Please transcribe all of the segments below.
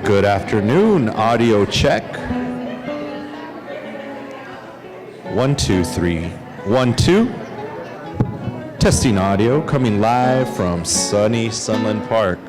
Good afternoon, audio check. 1, 2, 3, 1, 2. Testing audio, coming live from sunny Sunland Park.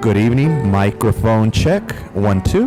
Good evening. Microphone check. 1, 2.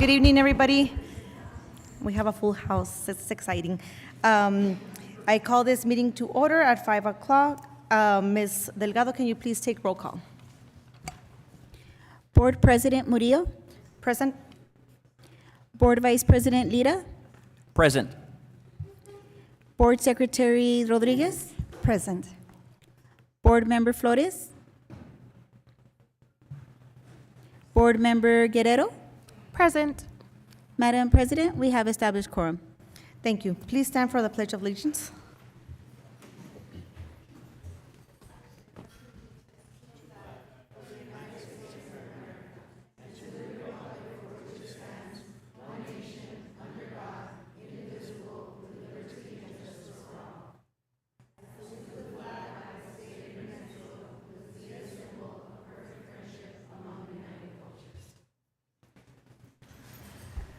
Good evening, everybody. We have a full house. It's exciting. I call this meeting to order at 5 o'clock. Ms. Delgado, can you please take roll call? Board President Murillo, Present? Board Vice President Lira, Present. Board Secretary Rodriguez, Present. Board Member Flores, Board Member Guerrero. Present. Madam President, we have established quorum. Thank you. Please stand for the Pledge of Allegiance.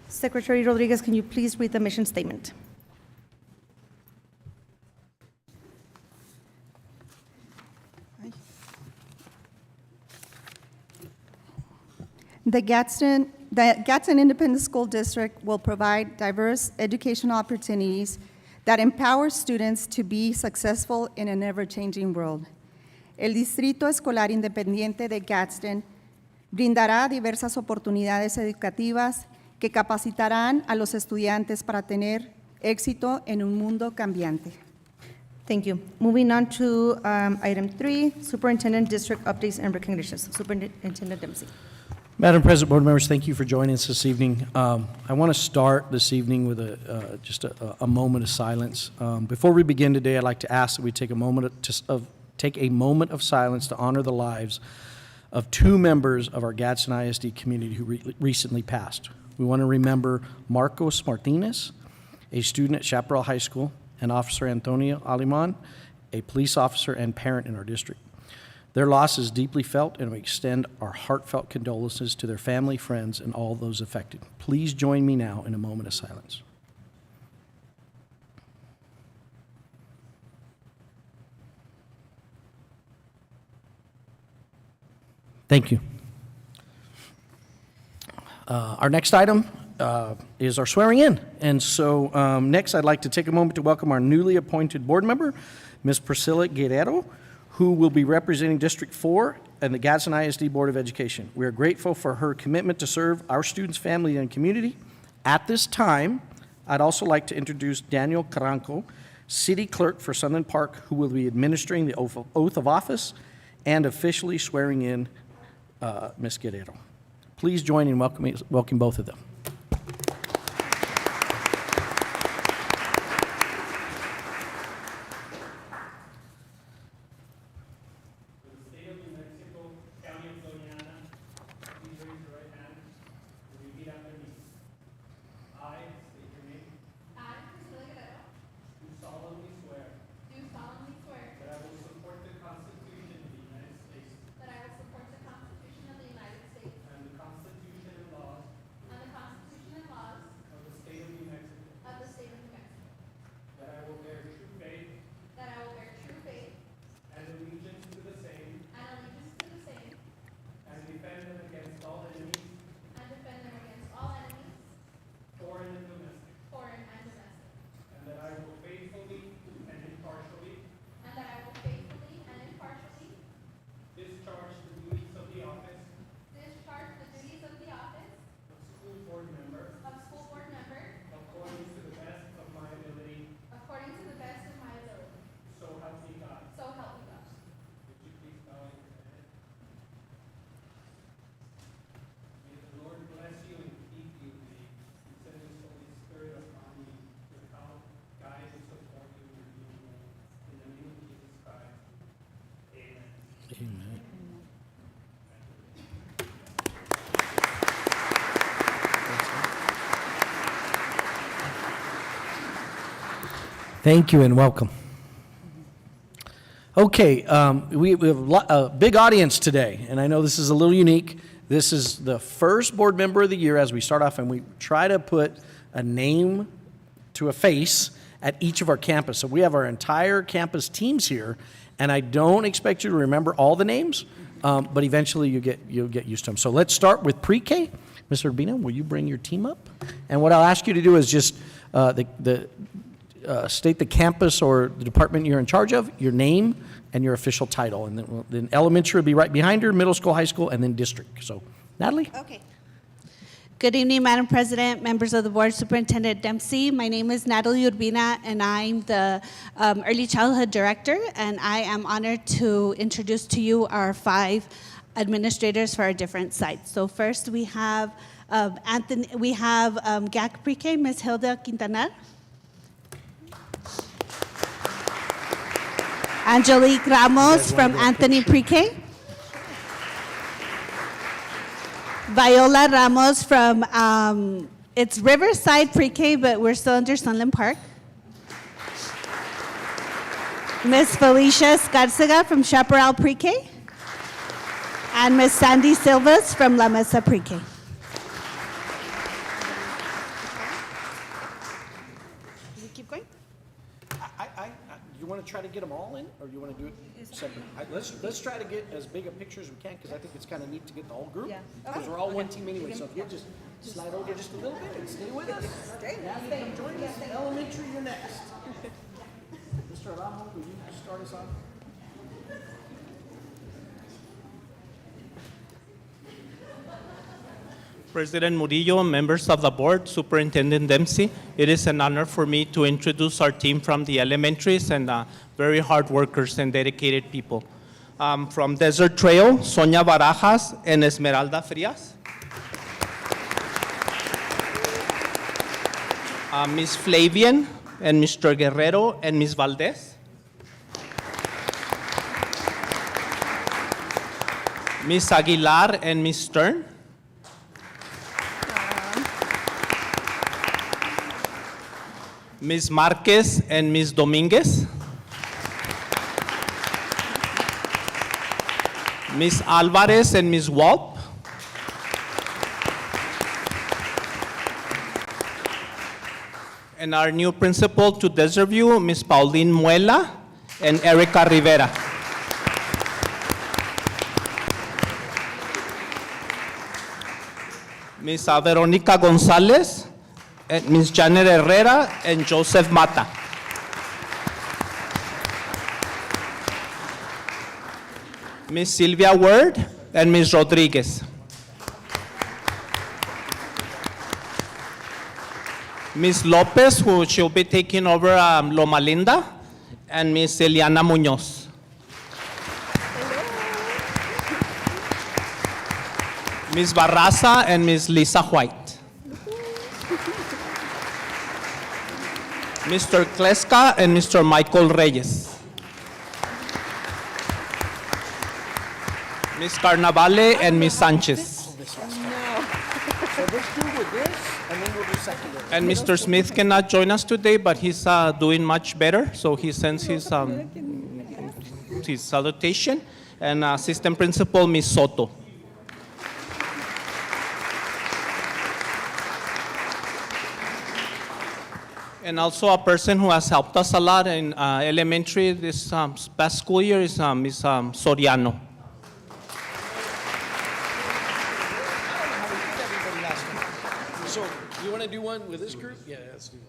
Secretary Rodriguez, can you please read the mission statement? The Gadsden Independent School District will provide diverse educational opportunities that empower students to be successful in an ever-changing world. El Distrito Escolar Independiente de Gadsden brindará diversas oportunidades educativas que capacitarán a los estudiantes para tener éxito en un mundo cambiante. Thank you. Moving on to item 3, Superintendent District Updates and Recognitions. Superintendent Dempsey. Madam President, board members, thank you for joining us this evening. I want to start this evening with just a moment of silence. Before we begin today, I'd like to ask that we take a moment of silence to honor the lives of 2 members of our Gadsden ISD community who recently passed. We want to remember Marcos Martinez, a student at Chaparral High School, and Officer Antonio Aliman, a police officer and parent in our district. Their loss is deeply felt, and we extend our heartfelt condolences to their family, friends, and all those affected. Please join me now in a moment of silence. Thank you. Our next item is our swearing in. And so next I'd like to take a moment to welcome our newly appointed board member, Ms. Priscilla Guerrero, who will be representing District 4 and the Gadsden ISD Board of Education. We are grateful for her commitment to serve our students, family, and community. At this time, I'd also like to introduce Daniel Carranco, City Clerk for Sunland Park, who will be administering the oath of office and officially swearing in Ms. Guerrero. Please join in welcoming both of them. Thank you and welcome. Okay, we have a big audience today, and I know this is a little unique. This is the first board member of the year as we start off, and we try to put a name to a face at each of our campus. So we have our entire campus teams here, and I don't expect you to remember all the names, but eventually you'll get used to them. So let's start with pre-K. Ms. Urbina, will you bring your team up? And what I'll ask you to do is just state the campus or the department you're in charge of, your name, and your official title. And then elementary will be right behind her, middle school, high school, and then district. So, Natalie? Okay. Good evening, Madam President, members of the board, Superintendent Dempsey. My name is Natalie Urbina, and I'm the Early Childhood Director, and I am honored to introduce to you our 5 administrators for our different sites. So first we have GAC Pre-K, Ms. Hilda Quintanar. Angelique Ramos from Anthony Pre-K. Viola Ramos from, it's Riverside Pre-K, but we're still under Sunland Park. Ms. Felicia Escarcega from Chaparral Pre-K. And Ms. Sandy Silvas from La Mesa Pre-K. We keep going? You want to try to get them all in, or you want to do it separate? Let's try to get as big a picture as we can, because I think it's kind of neat to get the whole group. Yeah. Because we're all one team anyway, so if you just slide over just a little bit and stay with us. Natalie, come join us. Elementary, you're next. Mr. Aramo, will you start us off? President Murillo, members of the board, Superintendent Dempsey, it is an honor for me to introduce our team from the elementaries and very hard workers and dedicated people. From Desert Trail, Sonia Barajas and Esmeralda Frias. Ms. Flavian and Mr. Guerrero and Ms. Valdez. Ms. Aguilar and Ms. Stern. Ms. Marquez and Ms. Dominguez. Ms. Alvarez and Ms. Walp. And our new principal to Desert View, Ms. Pauline Muela and Erica Rivera. Ms. Veronica Gonzalez, and Ms. Janet Herrera and Joseph Mata. Ms. Sylvia Word and Ms. Rodriguez. Ms. Lopez, who she'll be taking over Loma Linda, and Ms. Eliana Munoz. Ms. Barraza and Ms. Lisa White. Mr. Kleska and Mr. Michael Reyes. Ms. Carnavale and Ms. Sanchez. So let's do with this, and then we'll do secondary. And Mr. Smith cannot join us today, but he's doing much better, so he sends his salutation. And Assistant Principal, Ms. Soto. And also a person who has helped us a lot in elementary this past school year is Ms. Soriano. So, you want to do one with this group? Yeah, let's do one.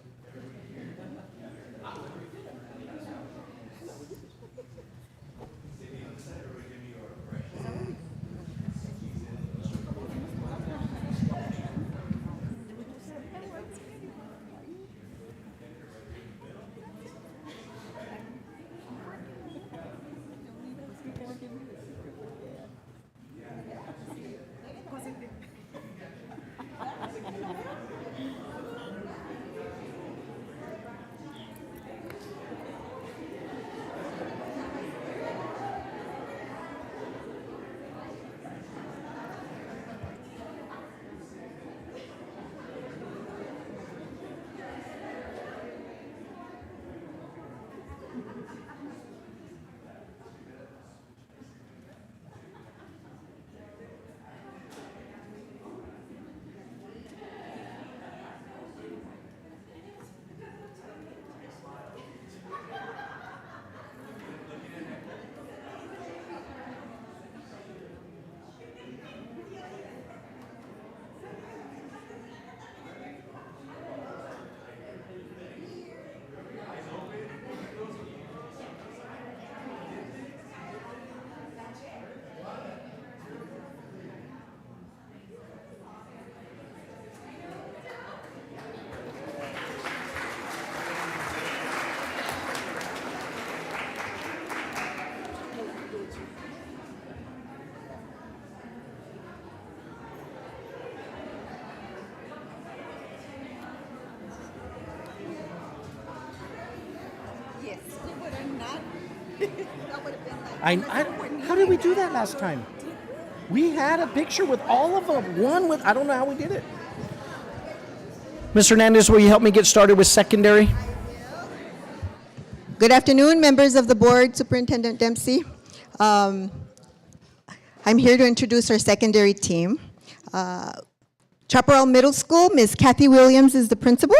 How did we do that last time? We had a picture with all of them. One with, I don't know how we did it. Ms. Hernandez, will you help me get started with secondary? Good afternoon, members of the board, Superintendent Dempsey. I'm here to introduce our secondary team. Chaparral Middle School, Ms. Kathy Williams is the principal.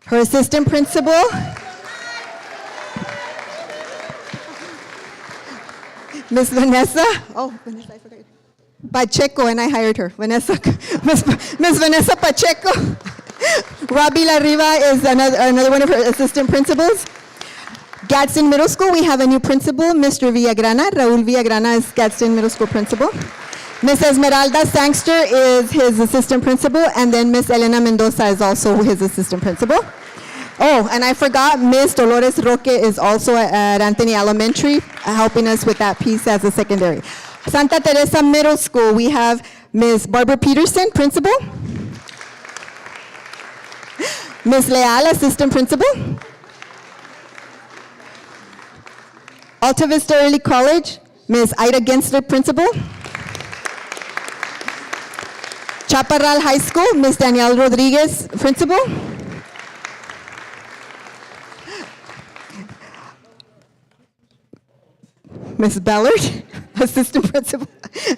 Her assistant principal, Ms. Vanessa, Vanessa, I forgot. Pacheco, and I hired her, Vanessa, Ms. Vanessa Pacheco. Robbie La Riva is another one of her assistant principals. Gadsden Middle School, we have a new principal, Mr. Villagrana. Raul Villagrana is Gadsden Middle School principal. Ms. Esmeralda Sangster is his assistant principal, and then Ms. Elena Mendoza is also his assistant principal. Oh, and I forgot, Ms. Dolores Roque is also at Anthony Elementary, helping us with that piece as a secondary. Santa Teresa Middle School, we have Ms. Barbara Peterson, principal. Ms. Leal, assistant principal. Alta Vista Early College, Ms. Ida Gensler, principal. Chaparral High School, Ms. Danielle Rodriguez, principal. Ms. Ballard, assistant principal.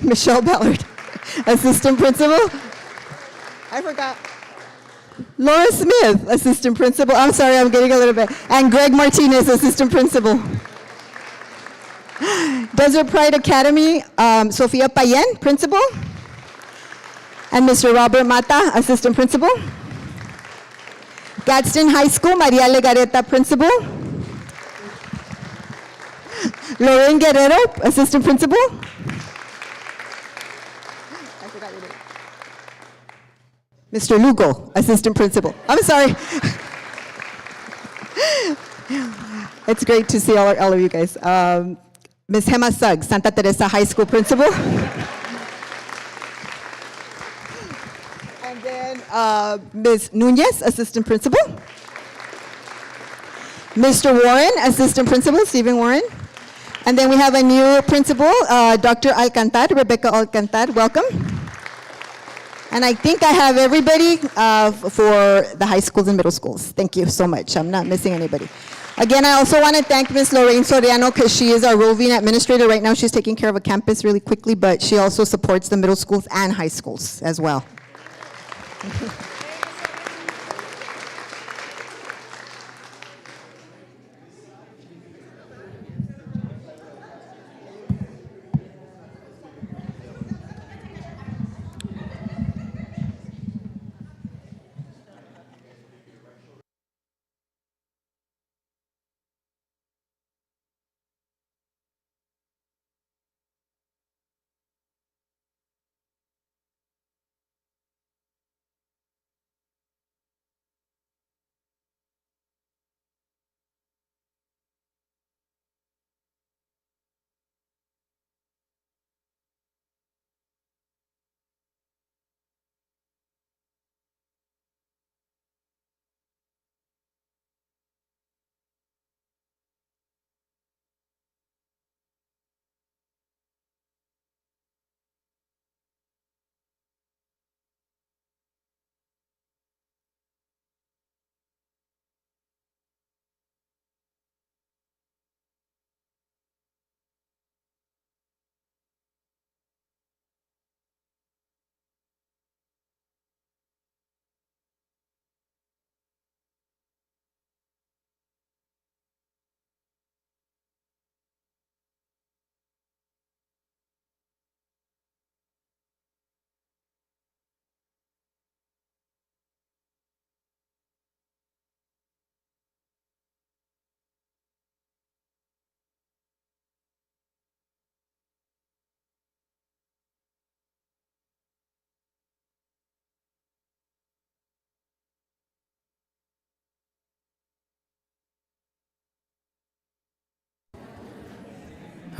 Michelle Ballard, assistant principal. I forgot. Laura Smith, assistant principal. I'm sorry, I'm getting a little bit. And Greg Martinez, assistant principal. Desert Pride Academy, Sofia Payen, principal. And Mr. Robert Mata, assistant principal. Gadsden High School, Maria Legareta, principal. Lauren Guerrero, assistant principal. I forgot your name. Mr. Lugo, assistant principal. I'm sorry. It's great to see all of you guys. Ms. Hema Suggs, Santa Teresa High School principal. And then Ms. Nunez, assistant principal. Mr. Warren, assistant principal, Stephen Warren. And then we have a new principal, Dr. Alcantar, Rebecca Alcantar, welcome. And I think I have everybody for the high schools and middle schools. Thank you so much. I'm not missing anybody. Again, I also want to thank Ms. Lorraine Soriano because she is our roving administrator. Right now she's taking care of a campus really quickly, but she also supports the middle schools and high schools as well.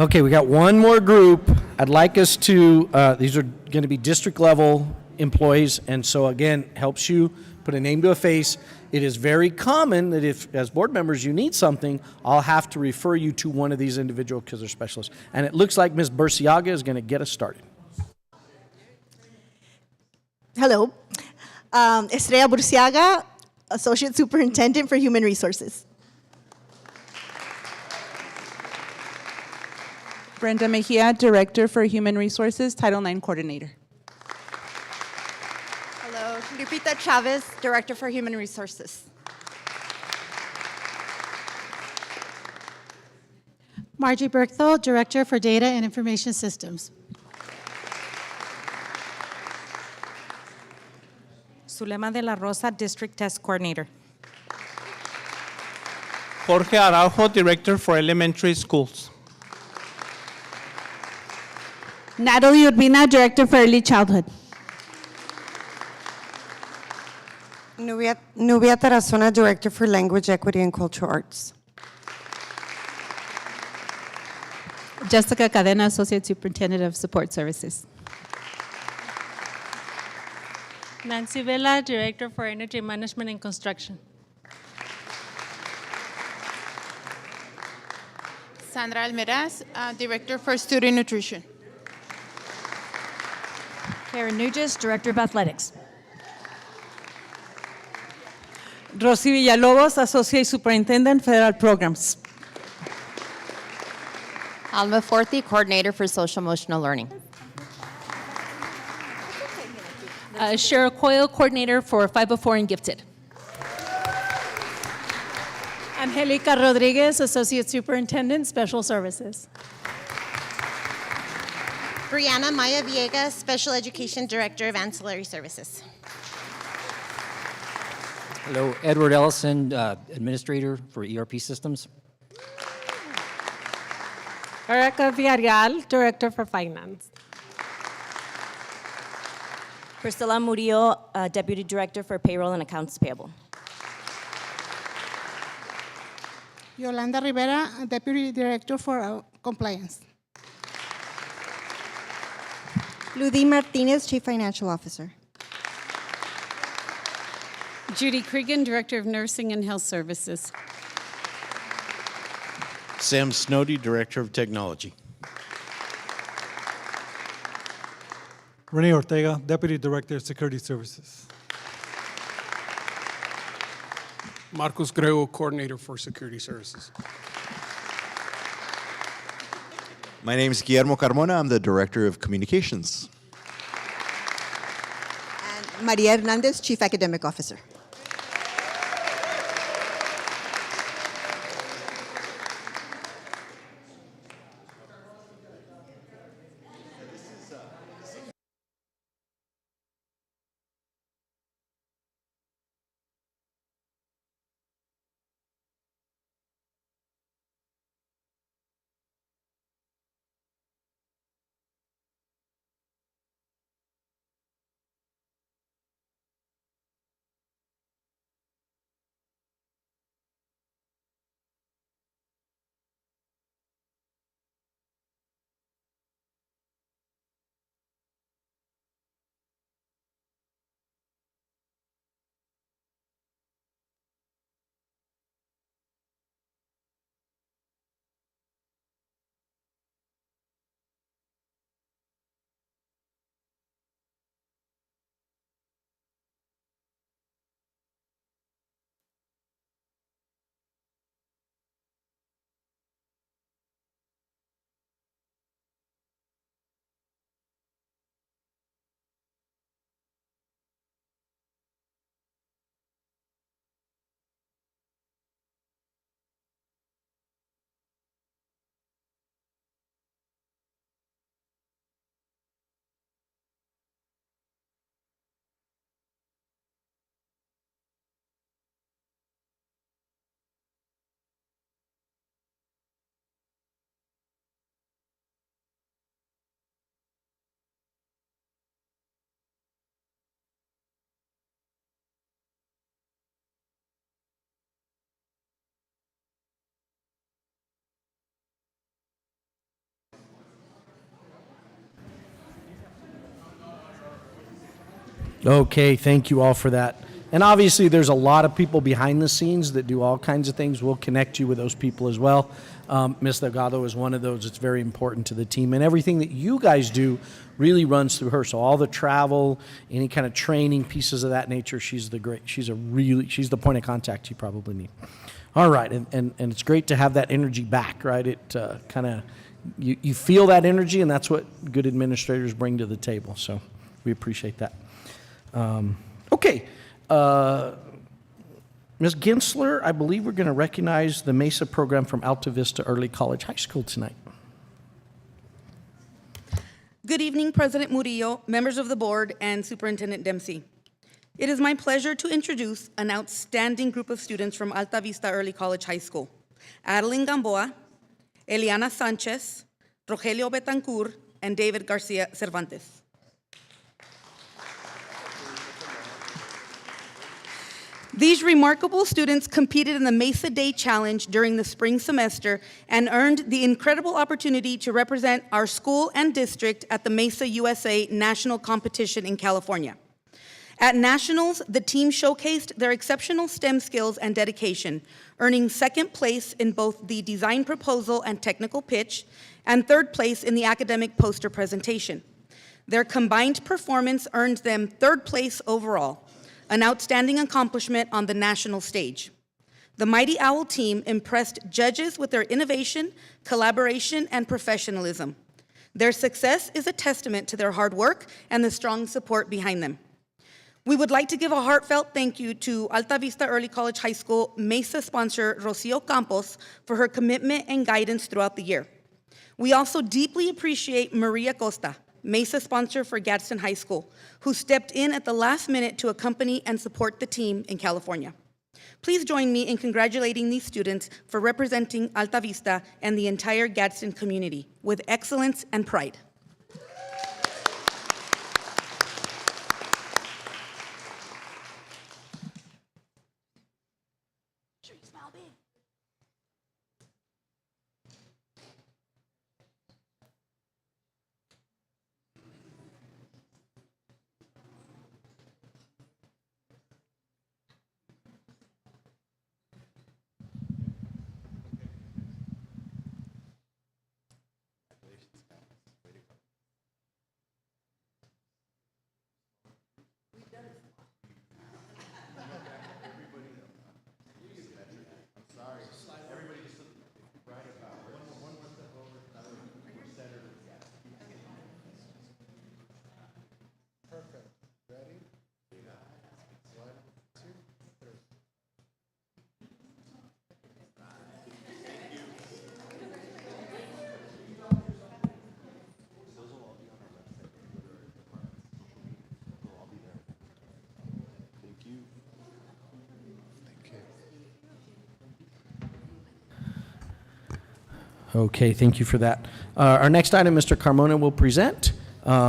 Okay, we got one more group. I'd like us to, these are going to be district level employees, and so again, helps you put a name to a face. it is very common that if, as board members, you need something, I'll have to refer you to one of these individuals because they're specialists. And it looks like Ms. Burciaga is going to get us started. Hello. Estrella Burciaga, Associate Superintendent for Human Resources. Brenda Mejia, Director for Human Resources, Title IX Coordinator. Hello, Lupita Chavez, Director for Human Resources. Margie Berkthal, Director for Data and Information Systems. Zulema de la Rosa, District Test Coordinator. Jorge Araujo, Director for Elementary Schools. Natalie Urbina, Director for Early Childhood. Nubia Tarazona, Director for Language, Equity, and Cultural Arts. Jessica Cadena, Associate Superintendent of Support Services. Nancy Vela, Director for Energy Management and Construction. Sandra Almeraz, Director for Student Nutrition. Karen Nugis, Director of Athletics. Rosy Villalobos, Associate Superintendent, Federal Programs. Alma Forti, Coordinator for Social Emotional Learning. Cheryl Coyle, Coordinator for 504 and Gifted. Angelica Rodriguez, Associate Superintendent, Special Services. Brianna Maya Villegas, Special Education Director of Ancillary Services. Hello, Edward Ellison, Administrator for ERP Systems. Erica Villarreal, Director for Finance. Priscilla Murillo, Deputy Director for Payroll and Accounts Payable. Yolanda Rivera, Deputy Director for Compliance. Ludi Martinez, Chief Financial Officer. Judy Cregan, Director of Nursing and Health Services. Sam Snowdy, Director of Technology. Rene Ortega, Deputy Director of Security Services. Marcos Grego, Coordinator for Security Services. My name is Guillermo Carmona. I'm the Director of Communications. And Maria Hernandez, Chief Academic Officer. Okay, thank you all for that. And obviously, there's a lot of people behind the scenes that do all kinds of things. We'll connect you with those people as well. Ms. Delgado is one of those. It's very important to the team. And everything that you guys do really runs through her. So all the travel, any kind of training, pieces of that nature, she's the point of contact you probably need. All right, and it's great to have that energy back, right? It kind of, you feel that energy, and that's what good administrators bring to the table. So we appreciate that. Okay. Ms. Ginsler, I believe we're going to recognize the MESA program from Alta Vista Early College High School tonight. Good evening, President Murillo, members of the board, and Superintendent Dempsey. It is my pleasure to introduce an outstanding group of students from Alta Vista Early College High School: Adeline Gamboa, Eliana Sanchez, Rogelio Betancourt, and David Garcia Cervantes. These remarkable students competed in the Mesa Day Challenge during the spring semester and earned the incredible opportunity to represent our school and district at the Mesa USA National Competition in California. At Nationals, the team showcased their exceptional STEM skills and dedication, earning second place in both the design proposal and technical pitch, and third place in the academic poster presentation. Their combined performance earned them third place overall, an outstanding accomplishment on the national stage. The Mighty Owl team impressed judges with their innovation, collaboration, and professionalism. Their success is a testament to their hard work and the strong support behind them. We would like to give a heartfelt thank you to Alta Vista Early College High School MESA sponsor Rocio Campos for her commitment and guidance throughout the year. We also deeply appreciate Maria Costa, MESA sponsor for Gadsden High School, who stepped in at the last minute to accompany and support the team in California. Please join me in congratulating these students for representing Alta Vista and the entire Gadsden community with excellence and pride. Okay, thank you for that. Our next item, Mr. Carmona will present.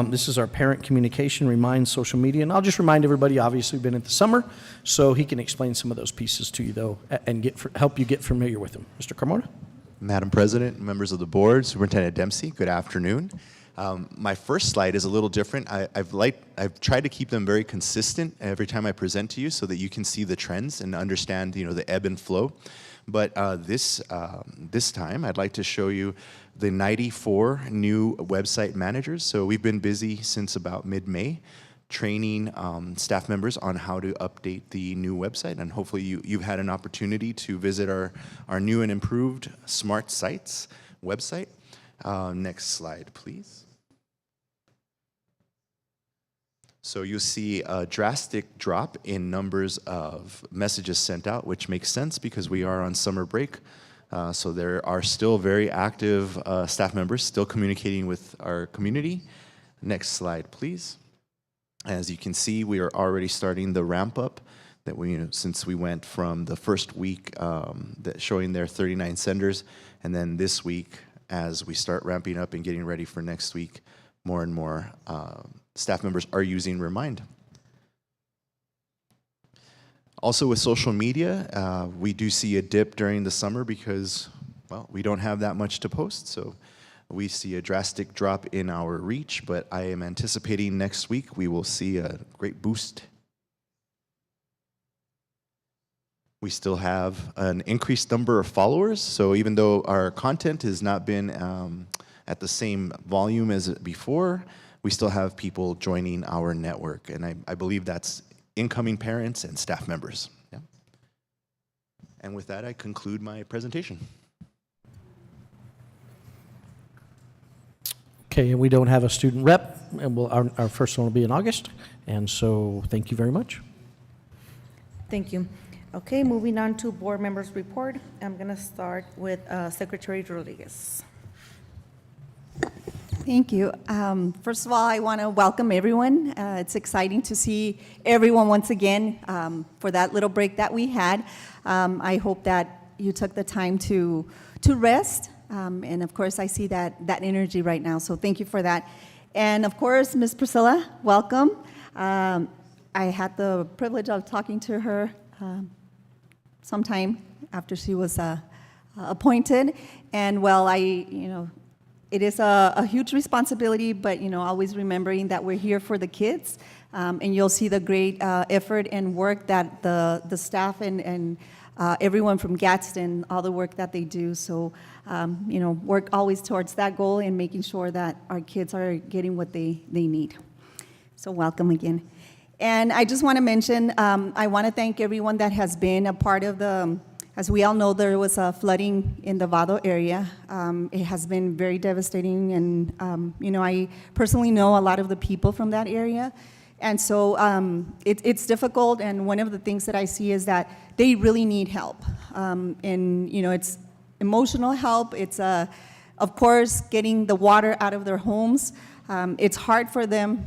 This is our parent communication, remind social media. And I'll just remind everybody, obviously, we've been at the summer, so he can explain some of those pieces to you, though, and help you get familiar with them. Mr. Carmona? Madam President, members of the board, Superintendent Dempsey, good afternoon. My first slide is a little different. I've tried to keep them very consistent every time I present to you so that you can see the trends and understand, the ebb and flow. But this time, I'd like to show you the 94 new website managers. So we've been busy since about mid-May, training staff members on how to update the new website. And hopefully you've had an opportunity to visit our new and improved Smart Sites website. Next slide, please. So you'll see a drastic drop in numbers of messages sent out, which makes sense because we are on summer break. So there are still very active staff members still communicating with our community. Next slide, please. As you can see, we are already starting the ramp up that since we went from the first week showing their 39 senders, and then this week, as we start ramping up and getting ready for next week, more and more staff members are using Remind. Also with social media, we do see a dip during the summer because, well, we don't have that much to post, so we see a drastic drop in our reach, but I am anticipating next week we will see a great boost. We still have an increased number of followers, so even though our content has not been at the same volume as before, we still have people joining our network, and I believe that's incoming parents and staff members. Yeah. And with that, I conclude my presentation. Okay, and we don't have a student rep, and our first one will be in August, and so thank you very much. Thank you. Okay, moving on to board members' report. I'm going to start with Secretary Rodriguez. Thank you. First of all, I want to welcome everyone. It's exciting to see everyone once again for that little break that we had. I hope that you took the time to rest. And of course, I see that energy right now, so thank you for that. And of course, Ms. Priscilla, welcome. I had the privilege of talking to her sometime after she was appointed. And well, it is a huge responsibility, but always remembering that we're here for the kids. And you'll see the great effort and work that the staff and everyone from Gadsden, all the work that they do. So, work always towards that goal and making sure that our kids are getting what they need. So welcome again. And I just want to mention, I want to thank everyone that has been a part of as we all know, there was a flooding in the Vado area. It has been very devastating, and I personally know a lot of the people from that area. And so it's difficult, and one of the things that I see is that they really need help. And it's emotional help. It's, of course, getting the water out of their homes. It's hard for them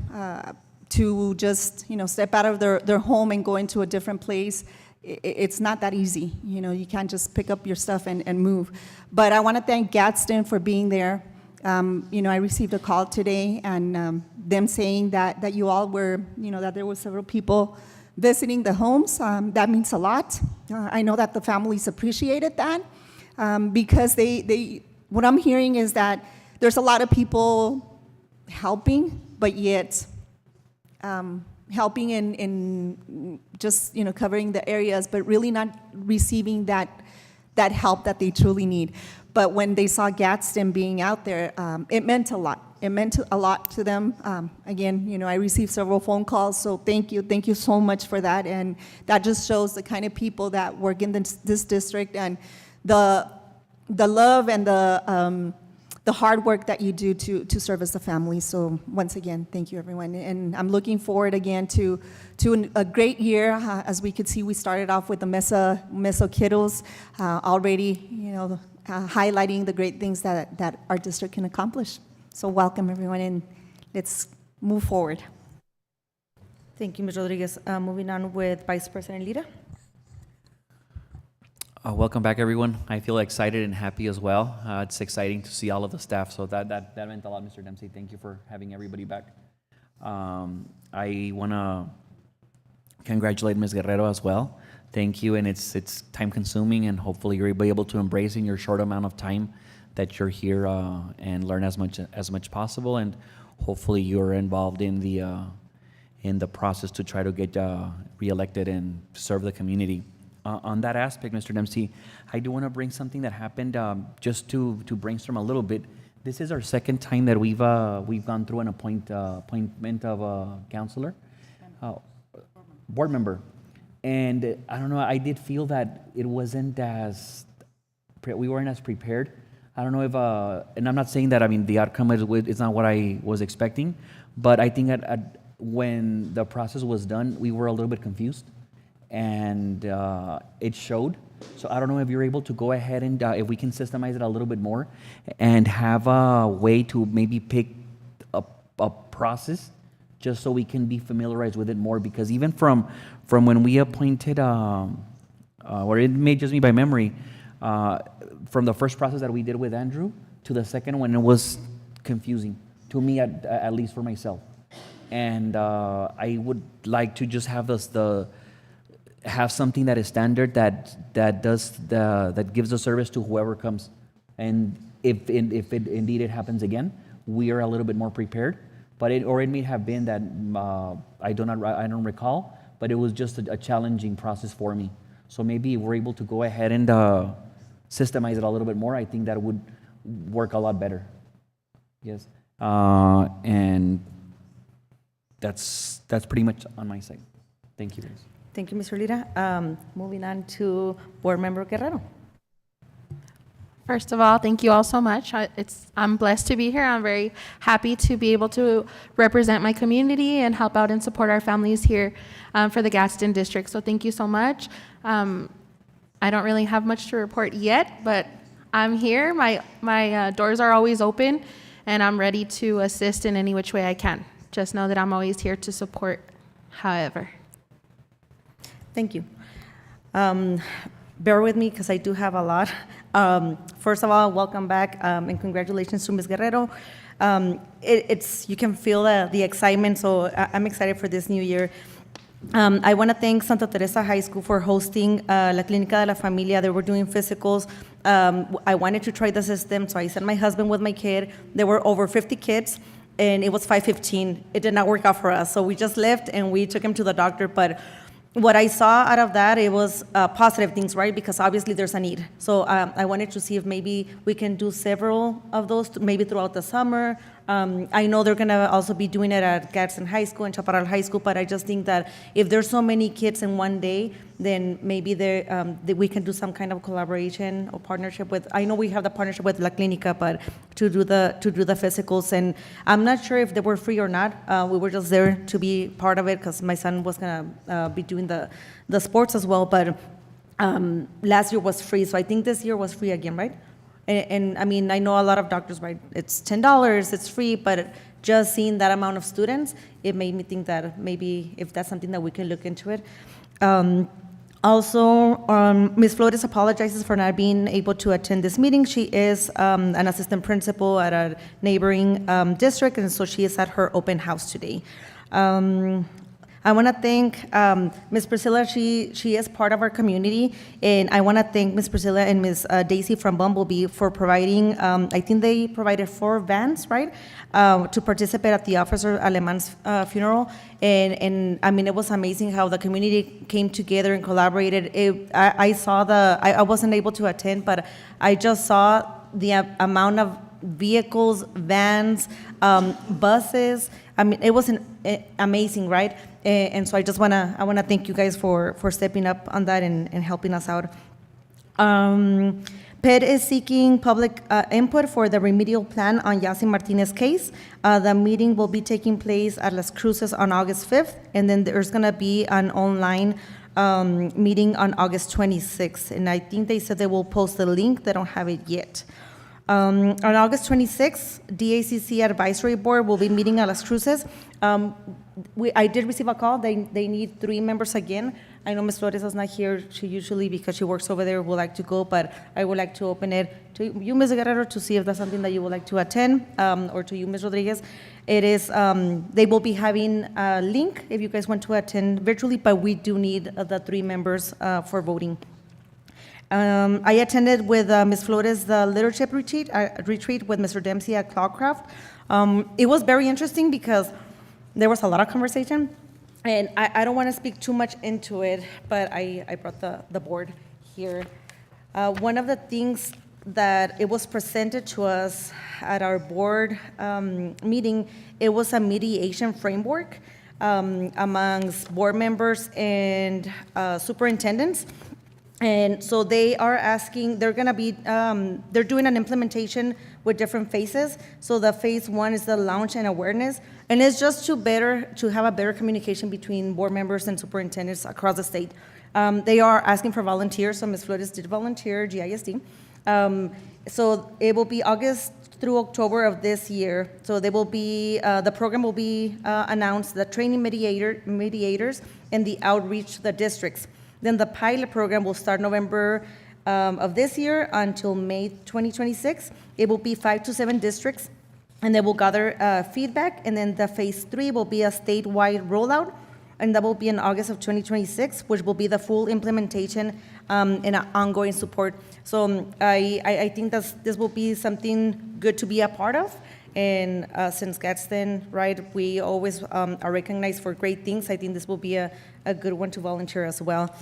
to just, step out of their home and go into a different place. It's not that easy. You can't just pick up your stuff and move. But I want to thank Gadsden for being there. I received a call today, and them saying that you all were, that there were several people visiting the homes. That means a lot. I know that the families appreciated that because what I'm hearing is that there's a lot of people helping, but yet helping in just covering the areas, but really not receiving that help that they truly need. But when they saw Gadsden being out there, it meant a lot. It meant a lot to them. Again, I received several phone calls, so thank you so much for that. And that just shows the kind of people that work in this district and the love and the hard work that you do to service the family. So once again, thank you, everyone. And I'm looking forward again to a great year. As we could see, we started off with the Mesa kiddos already, highlighting the great things that our district can accomplish. So welcome, everyone, and let's move forward. Thank you, Ms. Rodriguez. Moving on with Vice President Lira. Welcome back, everyone. I feel excited and happy as well. It's exciting to see all of the staff, so that meant a lot, Mr. Dempsey. Thank you for having everybody back. I want to congratulate Ms. Guerrero as well. Thank you, and it's time-consuming, and hopefully you'll be able to embrace in your short amount of time that you're here and learn as much possible, and hopefully you're involved in the process to try to get reelected and serve the community. On that aspect, Mr. Dempsey, I do want to bring something that happened just to brainstorm a little bit. This is our second time that we've gone through an appointment of a counselor, board member, and I don't know. I did feel that it wasn't we weren't as prepared. I don't know if, and I'm not saying that. I mean, the outcome is not what I was expecting, but I think when the process was done, we were a little bit confused. And it showed. So I don't know if you're able to go ahead and if we can systemize it a little bit more and have a way to maybe pick a process just so we can be familiarized with it more, because even from when we appointed, or it may just be by memory, from the first process that we did with Andrew to the second one, it was confusing to me, at least for myself. And I would like to just have have something that is standard that gives the service to whoever comes, and if indeed it happens again, we are a little bit more prepared. But it may have been that I don't recall, but it was just a challenging process for me. So maybe if we're able to go ahead and systemize it a little bit more, I think that would work a lot better. Yes. And that's pretty much on my side. Thank you, guys. Thank you, Mr. Lira. Moving on to Board Member Guerrero. First of all, thank you all so much. I'm blessed to be here. I'm very happy to be able to represent my community and help out and support our families here for the Gadsden District. So thank you so much. I don't really have much to report yet, but I'm here. My doors are always open, and I'm ready to assist in any which way I can. Just know that I'm always here to support however. Thank you. Bear with me because I do have a lot. First of all, welcome back and congratulations to Ms. Guerrero. You can feel the excitement, so I'm excited for this new year. I want to thank Santa Teresa High School for hosting La Clínica de la Familia. They were doing physicals. I wanted to try the system, so I sent my husband with my kid. There were over 50 kids, and it was 5:15. It did not work out for us, so we just left and we took him to the doctor. But what I saw out of that, it was positive things, right? Because obviously there's a need. So I wanted to see if maybe we can do several of those, maybe throughout the summer. I know they're gonna also be doing it at Gadsden High School and Chaparral High School, but I just think that if there's so many kids in one day, then maybe we can do some kind of collaboration or partnership with, I know we have the partnership with La Clínica, but to do the physicals. And I'm not sure if they were free or not. We were just there to be part of it because my son was gonna be doing the sports as well, but last year was free, so I think this year was free again, right? And I mean, I know a lot of doctors, right? It's $10, it's free, but just seeing that amount of students, it made me think that maybe if that's something that we can look into it. Also, Ms. Flores apologizes for not being able to attend this meeting. She is an assistant principal at a neighboring district, and so she is at her open house today. I want to thank Ms. Priscilla. She is part of our community, and I want to thank Ms. Priscilla and Ms. Daisy from Bumblebee for providing, I think they provided 4 vans, right, to participate at the Officer Aleman's funeral. And I mean, it was amazing how the community came together and collaborated. I wasn't able to attend, but I just saw the amount of vehicles, vans, buses. I mean, it was amazing, right? And so I want to thank you guys for stepping up on that and helping us out. PED is seeking public input for the remedial plan on Yassi Martinez case. The meeting will be taking place at Las Cruces on August 5th, and then there's going to be an online meeting on August 26th. And I think they said they will post the link. They don't have it yet. On August 26th, DACC Advisory Board will be meeting at Las Cruces. I did receive a call. They need 3 members again. I know Ms. Flores is not here. She usually, because she works over there, would like to go, but I would like to open it to you, Ms. Guerrero, to see if that's something that you would like to attend, or to you, Ms. Rodriguez. It is, they will be having a link if you guys want to attend virtually, but we do need the 3 members for voting. I attended with Ms. Flores the leadership retreat with Mr. Dempsey at Clawcraft. It was very interesting because there was a lot of conversation, and I don't want to speak too much into it, but I brought the board here. One of the things that it was presented to us at our board meeting, it was a mediation framework amongst board members and superintendents. And so they are asking, they're going to be, they're doing an implementation with different phases. So the phase 1 is the launch and awareness. And it's just to have a better communication between board members and superintendents across the state. They are asking for volunteers, so Ms. Flores did volunteer, GISD. So it will be August through October of this year. So they will be, the program will be announced, the training mediators, and the outreach to the districts. Then the pilot program will start November of this year until May 2026. It will be 5 to 7 districts, and they will gather feedback. And then the phase 3 will be a statewide rollout, and that will be in August of 2026, which will be the full implementation and ongoing support. So I think this will be something good to be a part of. And since Gadsden, right, we always are recognized for great things, I think this will be a good one to volunteer as well.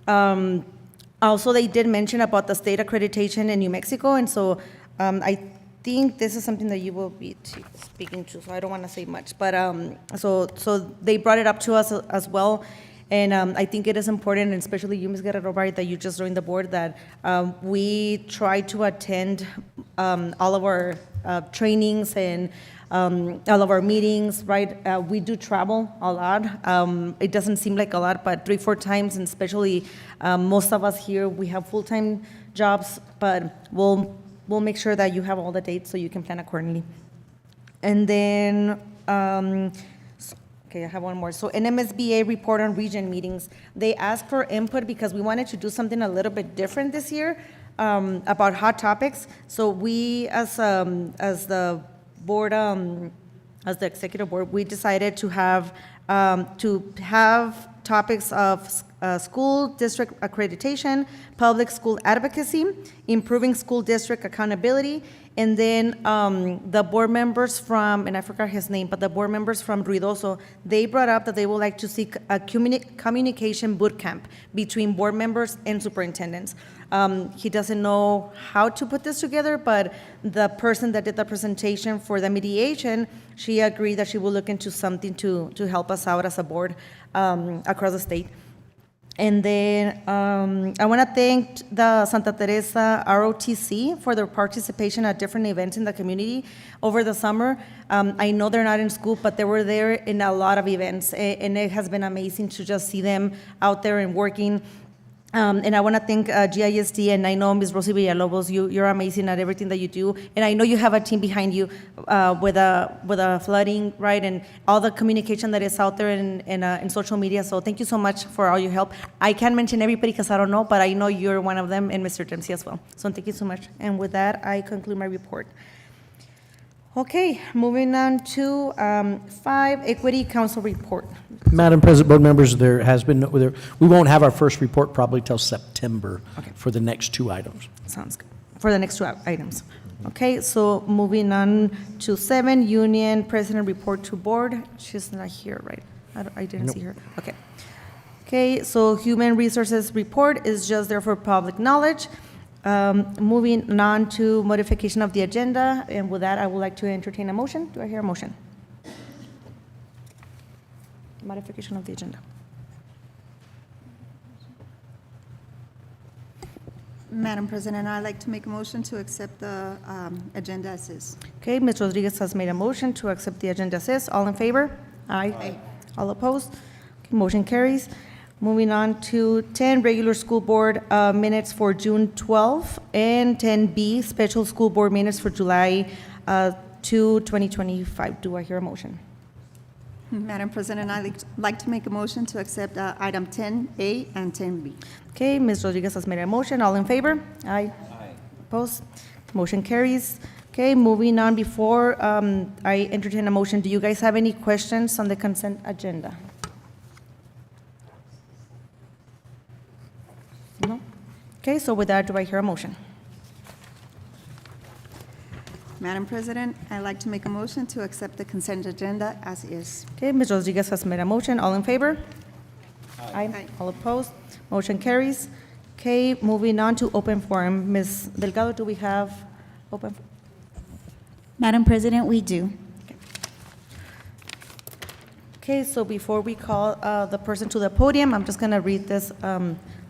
Also, they did mention about the state accreditation in New Mexico, and so I think this is something that you will be speaking to, so I don't want to say much. But so they brought it up to us as well, and I think it is important, and especially you, Ms. Guerrero, right, that you just joined the board, that we try to attend all of our trainings and all of our meetings, right? We do travel a lot. It doesn't seem like a lot, but 3-4 times, and especially most of us here, we have full-time jobs, but we'll make sure that you have all the dates so you can plan accordingly. And then, okay, I have one more. So NMSBA report on region meetings. They asked for input because we wanted to do something a little bit different this year about hot topics. So we, as the board, as the executive board, we decided to have topics of school district accreditation, public school advocacy, improving school district accountability, and then the board members from, and I forgot his name, but the board members from Ruidoso, they brought up that they would like to seek a communication boot camp between board members and superintendents. He doesn't know how to put this together, but the person that did the presentation for the mediation, she agreed that she will look into something to help us out as a board across the state. And then I want to thank the Santa Teresa ROTC for their participation at different events in the community over the summer. I know they're not in school, but they were there in a lot of events, and it has been amazing to just see them out there and working. And I want to thank GISD, and I know Ms. Rosie Villalobos, you're amazing at everything that you do. And I know you have a team behind you with the flooding, right, and all the communication that is out there in social media. So thank you so much for all your help. I can't mention everybody because I don't know, but I know you're one of them, and Mr. Dempsey as well. So thank you so much. And with that, I conclude my report. Okay, moving on to 5, Equity Council report. Madam President, board members, we won't have our first report probably till September for the next 2 items. Sounds good. For the next 2 items. Okay, so moving on to 7, Union President report to board. She's not here, right? I didn't see her. Okay. Okay, so Human Resources report is just there for public knowledge. Moving on to modification of the agenda, and with that, I would like to entertain a motion. Do I hear a motion? Modification of the agenda. Madam President, I'd like to make a motion to accept the agenda as is. Okay, Ms. Rodriguez has made a motion to accept the agenda as is. All in favor? Aye. All opposed? Okay, motion carries. Moving on to 10, regular school board minutes for June 12, and 10B, special school board minutes for July 2, 2025. Do I hear a motion? Madam President, I'd like to make a motion to accept item 10A and 10B. Okay, Ms. Rodriguez has made a motion. All in favor? Aye. Opposed? Motion carries. Okay, moving on, before I entertain a motion, do you guys have any questions on the consent agenda? No? Okay, so with that, do I hear a motion? Madam President, I'd like to make a motion to accept the consent agenda as is. Okay, Ms. Rodriguez has made a motion. All in favor? Aye. All opposed? Motion carries. Okay, moving on to open forum. Ms. Delgado, do we have open? Madam President, we do. Okay, so before we call the person to the podium, I'm just going to read this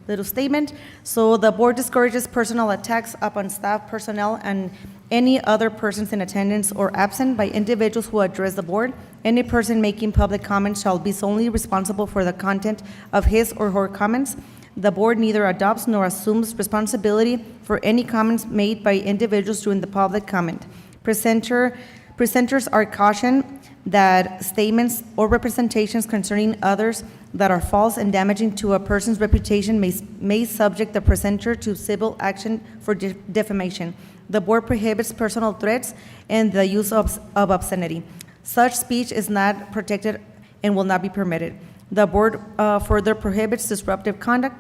little statement. So the board discourages personal attacks upon staff, personnel, and any other persons in attendance or absent by individuals who address the board. Any person making public comments shall be solely responsible for the content of his or her comments. The board neither adopts nor assumes responsibility for any comments made by individuals during the public comment. Presenters are cautioned that statements or representations concerning others that are false and damaging to a person's reputation may subject the presenter to civil action for defamation. The board prohibits personal threats and the use of obscenity. Such speech is not protected and will not be permitted. The board further prohibits disruptive conduct.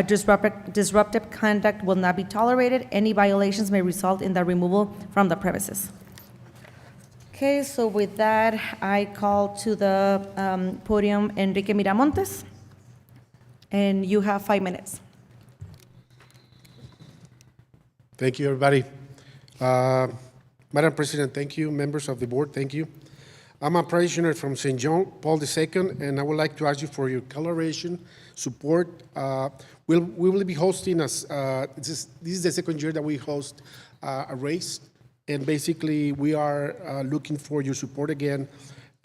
Disruptive conduct will not be tolerated. Any violations may result in the removal from the premises. Okay, so with that, I call to the podium Enrique Miramontes. And you have 5 minutes. Thank you, everybody. Madam President, thank you. Members of the board, thank you. I'm a practitioner from St. John Paul II, and I would like to ask you for your collaboration, support. We will be hosting this is the second year that we host a race, and basically we are looking for your support again,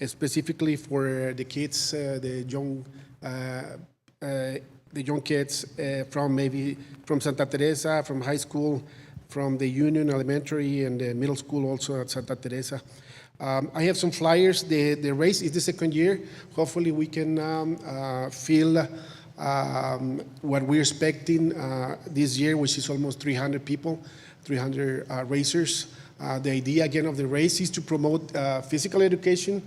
specifically for the kids, the young kids from Santa Teresa, from high school, from the Union Elementary and the middle school also at Santa Teresa. I have some flyers. The race is the second year. Hopefully we can fill what we're expecting this year, which is almost 300 people, 300 racers. The idea again of the race is to promote physical education.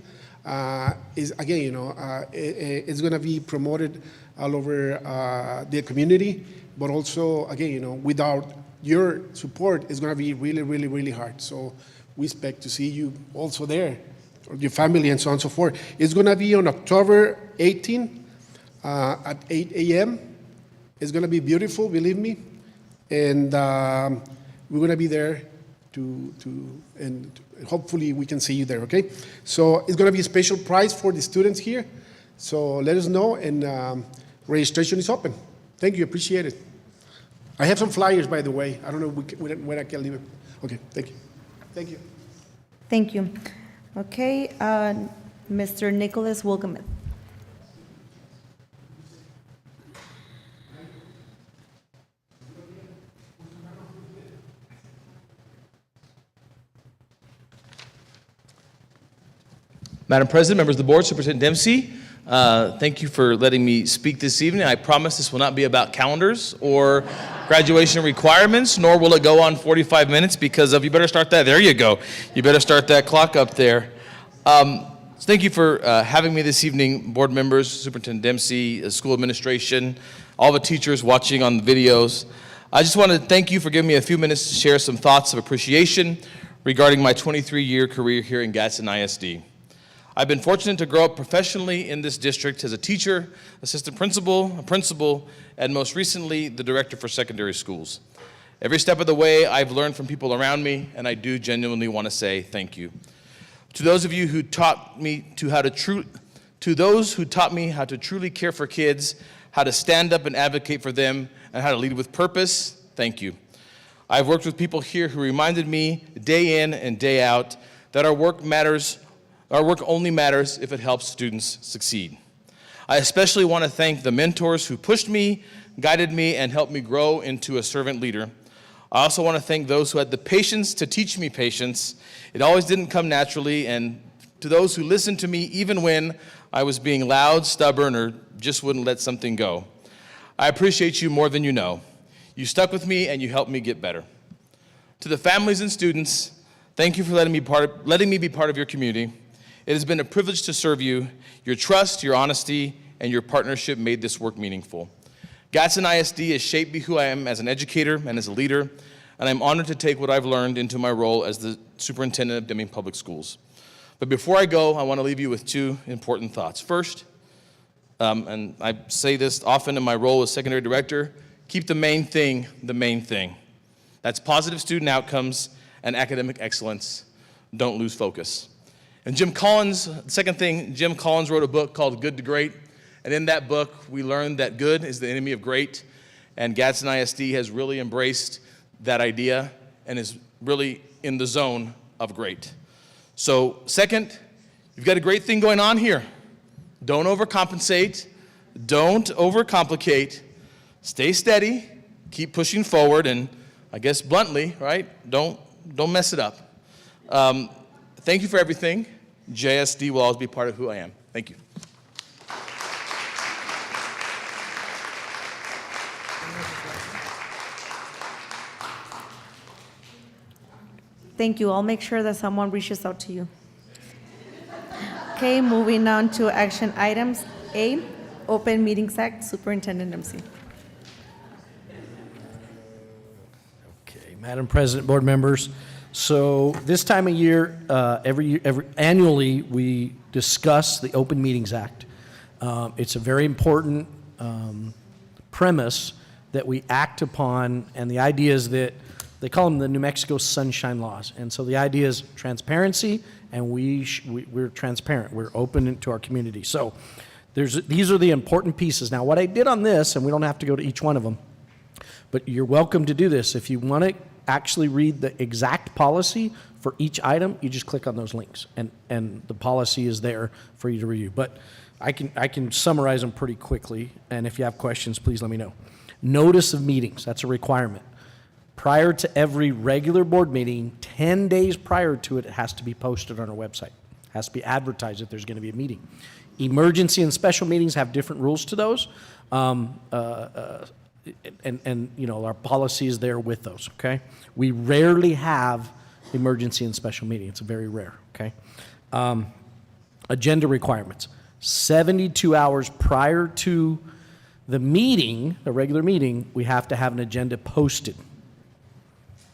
It's going to be promoted all over the community, but also again, without your support, it's going to be really, really, really hard. So we expect to see you also there, or your family and so on and so forth. It's going to be on October 18 at 8 a.m. It's going to be beautiful, believe me. And we're going to be there and hopefully we can see you there, okay? So it's going to be a special prize for the students here. So let us know, and registration is open. Thank you, appreciate it. I have some flyers, by the way. I don't know when I can leave it. Okay, thank you. Thank you. Thank you. Okay, Mr. Nicholas Wilgamith. Madam President, members of the board, Superintendent Dempsey, thank you for letting me speak this evening. I promise this will not be about calendars or graduation requirements, nor will it go on 45 minutes because of, you better start that, there you go. You better start that clock up there. So thank you for having me this evening, board members, Superintendent Dempsey, school administration, all the teachers watching on the videos. I just want to thank you for giving me a few minutes to share some thoughts of appreciation regarding my 23-year career here in Gadsden ISD. I've been fortunate to grow up professionally in this district as a teacher, assistant principal, a principal, and most recently, the director for secondary schools. Every step of the way, I've learned from people around me, and I do genuinely want to say thank you. To those of you who taught me how to truly care for kids, how to stand up and advocate for them, and how to lead with purpose, thank you. I've worked with people here who reminded me day in and day out that our work only matters if it helps students succeed. I especially want to thank the mentors who pushed me, guided me, and helped me grow into a servant leader. I also want to thank those who had the patience to teach me patience. It always didn't come naturally, and to those who listened to me even when I was being loud, stubborn, or just wouldn't let something go. I appreciate you more than you know. You stuck with me and you helped me get better. To the families and students, thank you for letting me be part of your community. It has been a privilege to serve you. Your trust, your honesty, and your partnership made this work meaningful. Gadsden ISD has shaped me who I am as an educator and as a leader, and I'm honored to take what I've learned into my role as the superintendent of Deming Public Schools. But before I go, I want to leave you with two important thoughts. First, and I say this often in my role as secondary director, keep the main thing the main thing. That's positive student outcomes and academic excellence. Don't lose focus. And Jim Collins wrote a book called Good to Great. And in that book, we learned that good is the enemy of great. And Gadsden ISD has really embraced that idea and is really in the zone of great. So second, you've got a great thing going on here. Don't overcompensate. Don't overcomplicate. Stay steady. Keep pushing forward. And I guess bluntly, right? Don't mess it up. Thank you for everything. JSD will always be part of who I am. Thank you. Thank you. I'll make sure that someone reaches out to you. Okay, moving on to action items. A, Open Meetings Act, Superintendent Dempsey. Okay, Madam President, board members. So this time of year, annually, we discuss the Open Meetings Act. It's a very important premise that we act upon, and the idea is that they call them the New Mexico Sunshine Laws. And so the idea is transparency, and we're transparent. We're open to our community. So these are the important pieces. Now, what I did on this, and we don't have to go to each one of them, but you're welcome to do this. If you want to actually read the exact policy for each item, you just click on those links, and the policy is there for you to review. But I can summarize them pretty quickly, and if you have questions, please let me know. Notice of meetings, that's a requirement. Prior to every regular board meeting, 10 days prior to it, it has to be posted on our website. It has to be advertised that there's going to be a meeting. Emergency and special meetings have different rules to those, and you know, our policy is there with those, okay? We rarely have emergency and special meetings. It's very rare, okay? Agenda requirements. 72 hours prior to the meeting, the regular meeting, we have to have an agenda posted,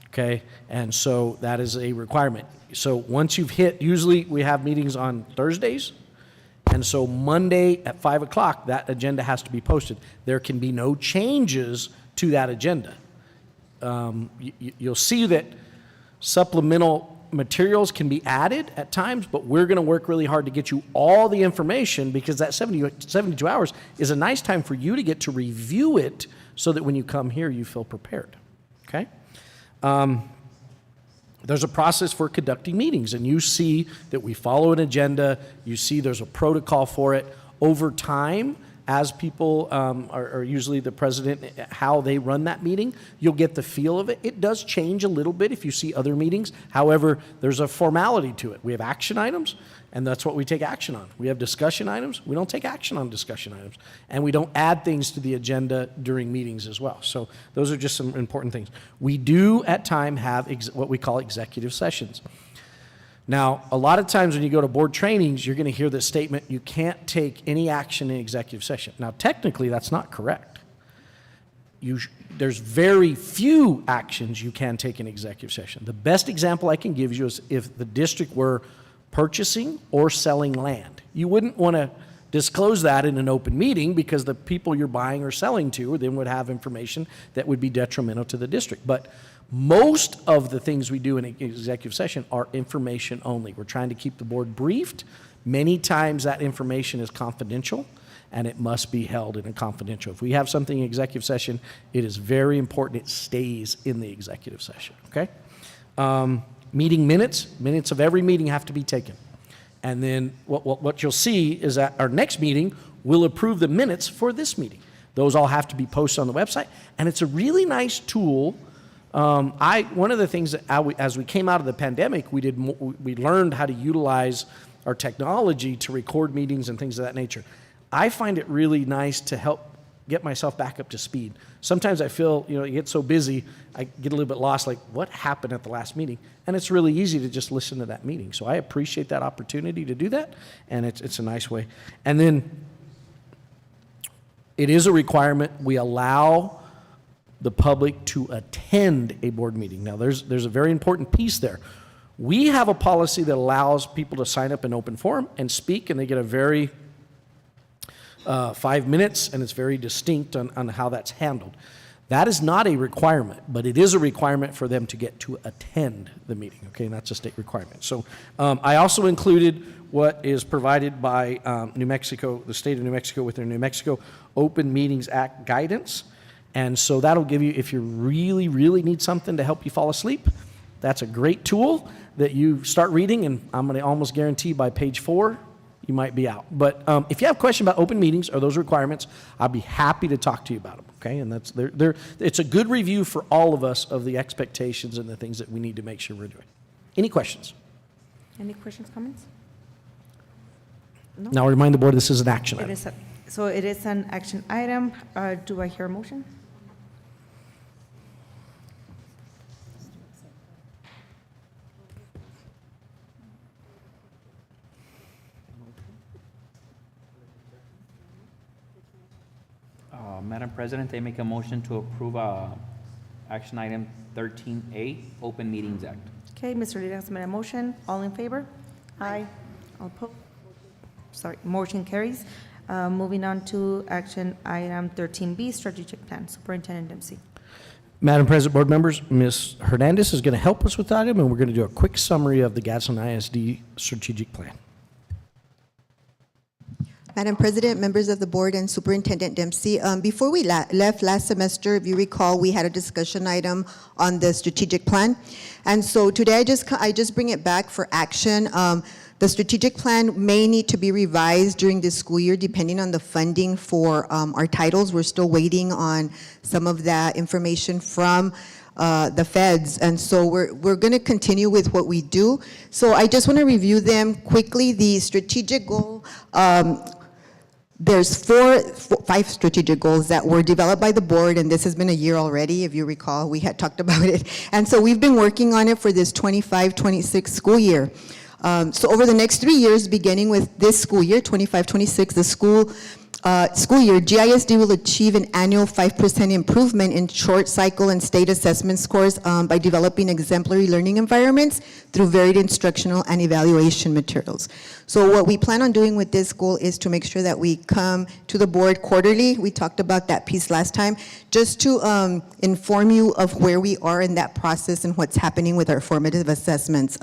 okay? And so that is a requirement. So once you've hit, usually we have meetings on Thursdays, and so Monday at 5 o'clock, that agenda has to be posted. There can be no changes to that agenda. You'll see that supplemental materials can be added at times, but we're going to work really hard to get you all the information, because that 72 hours is a nice time for you to get to review it so that when you come here, you feel prepared, okay? There's a process for conducting meetings, and you see that we follow an agenda. You see there's a protocol for it. Over time, as people are usually the president, how they run that meeting, you'll get the feel of it. It does change a little bit if you see other meetings. However, there's a formality to it. We have action items, and that's what we take action on. We have discussion items. We don't take action on discussion items. And we don't add things to the agenda during meetings as well. So those are just some important things. We do at times have what we call executive sessions. Now, a lot of times when you go to board trainings, you're going to hear this statement, you can't take any action in executive session. Now, technically, that's not correct. There's very few actions you can take in executive session. The best example I can give you is if the district were purchasing or selling land. You wouldn't want to disclose that in an open meeting, because the people you're buying or selling to then would have information that would be detrimental to the district. But most of the things we do in an executive session are information only. We're trying to keep the board briefed. Many times that information is confidential, and it must be held in a confidential. If we have something in executive session, it is very important it stays in the executive session, okay? Meeting minutes of every meeting have to be taken. And then what you'll see is that our next meeting will approve the minutes for this meeting. Those all have to be posted on the website, and it's a really nice tool. One of the things that as we came out of the pandemic, we learned how to utilize our technology to record meetings and things of that nature. I find it really nice to help get myself back up to speed. Sometimes I feel, you get so busy, I get a little bit lost, like what happened at the last meeting? And it's really easy to just listen to that meeting. So I appreciate that opportunity to do that, and it's a nice way. And then it is a requirement we allow the public to attend a board meeting. Now, there's a very important piece there. We have a policy that allows people to sign up in open forum and speak, and they get a very 5 minutes, and it's very distinct on how that's handled. That is not a requirement, but it is a requirement for them to get to attend the meeting, okay? And that's a state requirement. So I also included what is provided by New Mexico, the state of New Mexico, with their New Mexico Open Meetings Act guidance. And so that'll give you, if you really, really need something to help you fall asleep, that's a great tool that you start reading, and I'm going to almost guarantee by page 4, you might be out. But if you have a question about open meetings or those requirements, I'll be happy to talk to you about them, okay? And it's a good review for all of us of the expectations and the things that we need to make sure we're doing. Any questions? Any questions, comments? No? Now, remind the board this is an action item. So it is an action item. Do I hear a motion? Madam President, I make a motion to approve action item 13A, Open Meetings Act. Okay, Mr. Lira has made a motion. All in favor? Aye. All opposed? Sorry, motion carries. Moving on to action item 13B, strategic plan. Superintendent Dempsey. Madam President, board members, Ms. Hernandez is going to help us with that item, and we're going to do a quick summary of the Gadsden ISD strategic plan. Madam President, members of the board, and Superintendent Dempsey, before we left last semester, if you recall, we had a discussion item on the strategic plan. And so today I just bring it back for action. The strategic plan may need to be revised during this school year depending on the funding for our titles. We're still waiting on some of that information from the feds, and so we're going to continue with what we do. So I just want to review them quickly. The strategic goal, there's five strategic goals that were developed by the board, and this has been a year already. If you recall, we had talked about it, and so we've been working on it for this 25-26 school year. So over the next 3 years, beginning with this school year, 25-26, the school year, GISD will achieve an annual 5% improvement in short cycle and state assessment scores by developing exemplary learning environments through varied instructional and evaluation materials. So what we plan on doing with this goal is to make sure that we come to the board quarterly. We talked about that piece last time, just to inform you of where we are in that process and what's happening with our formative assessments.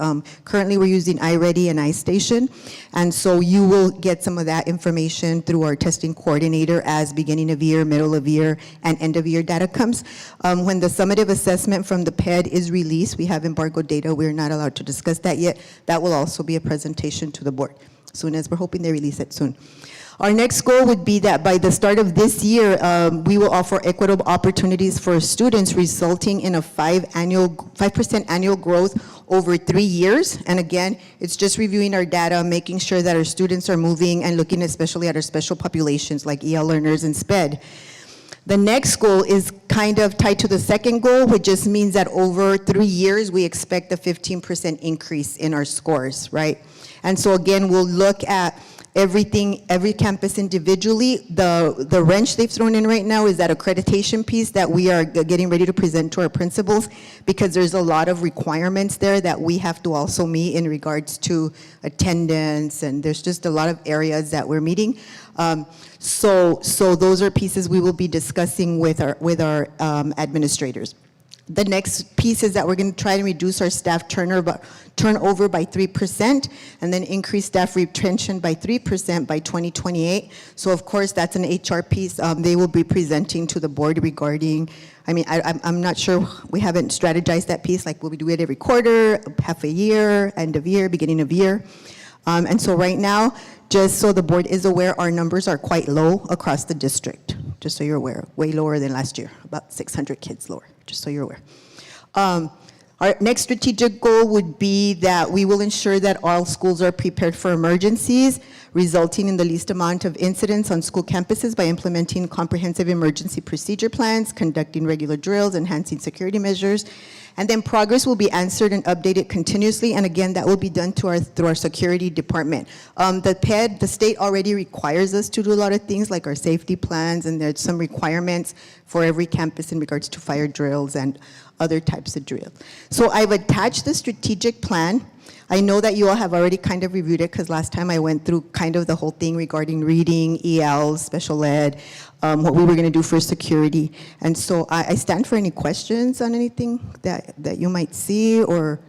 Currently, we're using iReady and iStation, and so you will get some of that information through our testing coordinator as beginning of year, middle of year, and end of year data comes. When the summative assessment from the PED is released, we have embargoed data. We're not allowed to discuss that yet. That will also be a presentation to the board, soon as we're hoping they release it soon. Our next goal would be that by the start of this year, we will offer equitable opportunities for students, resulting in a 5% annual growth over 3 years. And again, it's just reviewing our data, making sure that our students are moving and looking especially at our special populations like EL learners and SPED. The next goal is kind of tied to the second goal, which just means that over 3 years, we expect a 15% increase in our scores, right? And so again, we'll look at everything, every campus individually. The wrench they've thrown in right now is that accreditation piece that we are getting ready to present to our principals, because there's a lot of requirements there that we have to also meet in regards to attendance, and there's just a lot of areas that we're meeting. So those are pieces we will be discussing with our administrators. The next piece is that we're going to try to reduce our staff turnover by 3% and then increase staff retention by 3% by 2028. So of course, that's an HR piece they will be presenting to the board regarding, I'm not sure, we haven't strategized that piece, like will we do it every quarter, half a year, end of year, beginning of year. And so right now, just so the board is aware, our numbers are quite low across the district, just so you're aware, way lower than last year, about 600 kids lower, just so you're aware. Our next strategic goal would be that we will ensure that all schools are prepared for emergencies, resulting in the least amount of incidents on school campuses by implementing comprehensive emergency procedure plans, conducting regular drills, enhancing security measures, and then progress will be answered and updated continuously, and again, that will be done through our security department. The PED, the state already requires us to do a lot of things like our safety plans, and there's some requirements for every campus in regards to fire drills and other types of drills. So I've attached the strategic plan. I know that you all have already kind of reviewed it, because last time I went through kind of the whole thing regarding reading, EL, special ed, what we were going to do for security. And so I stand for any questions on anything that you might see, or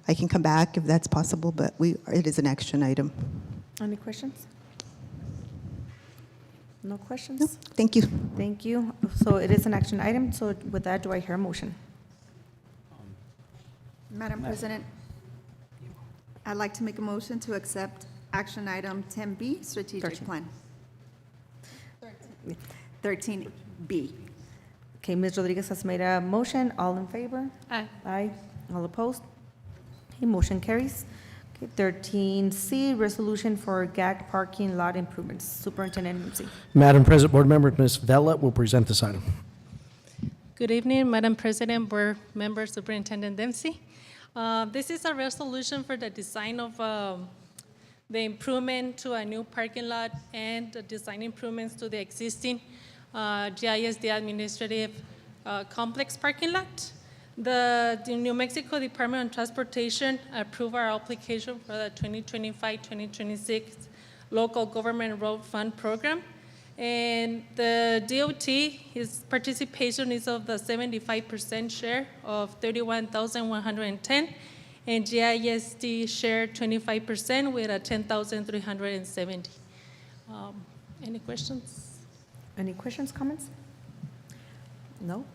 I can come back if that's possible, but it is an action item. Any questions? No questions? No, thank you. Thank you. So it is an action item. So with that, do I hear a motion? Madam President, I'd like to make a motion to accept action item 10B, strategic plan. 13B. Okay, Ms. Rodriguez has made a motion. All in favor? Aye. Aye. All opposed? Okay, motion carries. Okay, 13C, resolution for GAG parking lot improvements. Superintendent Dempsey. Madam President, board member, Ms. Vela will present this item. Good evening, Madam President, board member, Superintendent Dempsey. This is a resolution for the design of the improvement to a new parking lot and the design improvements to the existing GISD administrative complex parking lot. The New Mexico Department of Transportation approved our application for the 2025-2026 local government road fund program. And the DOT, his participation is of the 75% share of 31,110, and GISD share 25% with a 10,370. Any questions? Any questions, comments? No?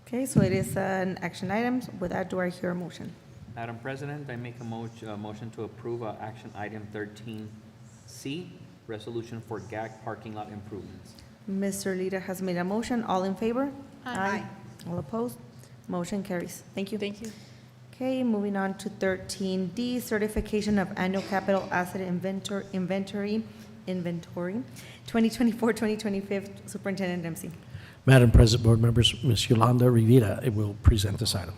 Okay, so it is an action item. With that, do I hear a motion? Madam President, I make a motion to approve action item 13C, resolution for GAC parking lot improvements. Mr. Lira has made a motion. All in favor? Aye. All opposed? Motion carries. Thank you. Thank you. Okay, moving on to 13D, certification of annual capital asset inventory, 2024-2025, Superintendent Dempsey. Madam President, board members, Ms. Yolanda Rivera will present this item.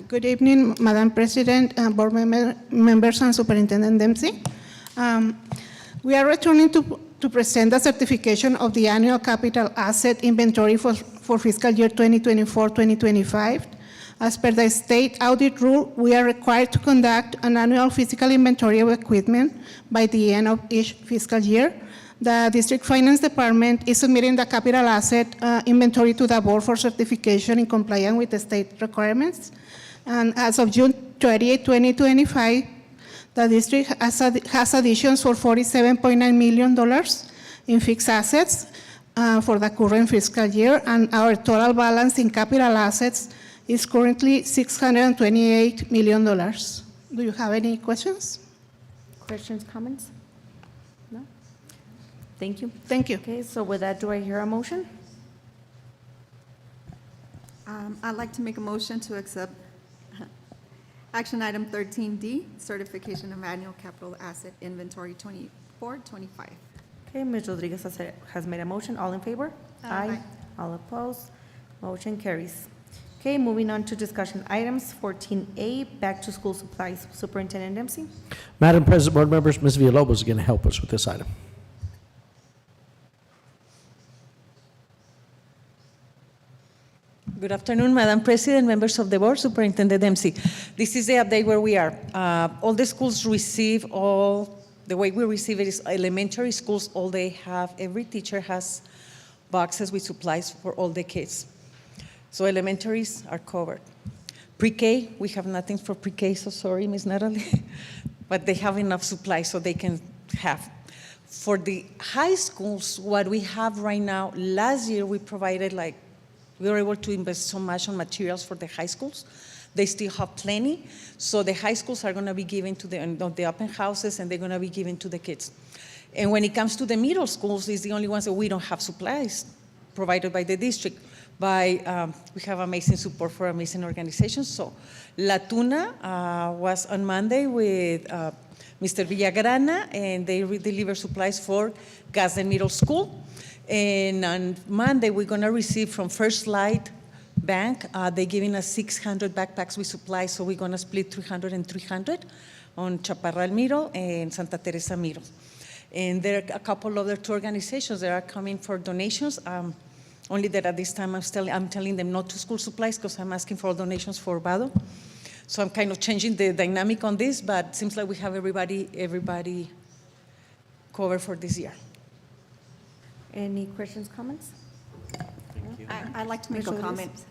Good evening, Madam President, board members, and Superintendent Dempsey. We are returning to present the certification of the annual capital asset inventory for fiscal year 2024-2025. As per the state audit rule, we are required to conduct an annual physical inventory of equipment by the end of each fiscal year. The District Finance Department is submitting the capital asset inventory to the board for certification in compliance with the state requirements. And as of June 30, 2025, the district has additions for $47.9 million in fixed assets for the current fiscal year, and our total balance in capital assets is currently $628 million. Do you have any questions? Questions, comments? No? Thank you. Thank you. Okay, so with that, do I hear a motion? I'd like to make a motion to accept action item 13D, certification of annual capital asset inventory 24-25. Okay, Ms. Rodriguez has made a motion. All in favor? Aye. All opposed? Motion carries. Okay, moving on to discussion items. 14A, back to school supplies. Superintendent Dempsey. Madam President, board members, Ms. Villalobos is going to help us with this item. Good afternoon, Madam President, members of the board, Superintendent Dempsey. This is the update where we are. All the schools receive the way we receive it is elementary schools, every teacher has boxes with supplies for all the kids. So elementaries are covered. Pre-K, we have nothing for pre-K, so sorry, Ms. Natalie, but they have enough supplies so they can have. For the high schools, what we have right now, last year we provided we were able to invest so much on materials for the high schools. They still have plenty. So the high schools are going to be given to the open houses, and they're going to be given to the kids. And when it comes to the middle schools, it's the only ones that we don't have supplies provided by the district. We have amazing support for amazing organizations. So La Tuna was on Monday with Mr. Villagrana, and they deliver supplies for Gadsden Middle School. And on Monday, we're going to receive from First Light Bank. They're giving us 600 backpacks with supplies, so we're going to split 300 and 300 on Chaparral Middle and Santa Teresa Middle. And there are a couple other two organizations that are coming for donations. Only that at this time, I'm telling them not to school supplies because I'm asking for donations for Vado. So I'm kind of changing the dynamic on this, but it seems like we have everybody covered for this year. Any questions, comments? I'd like to make a comment.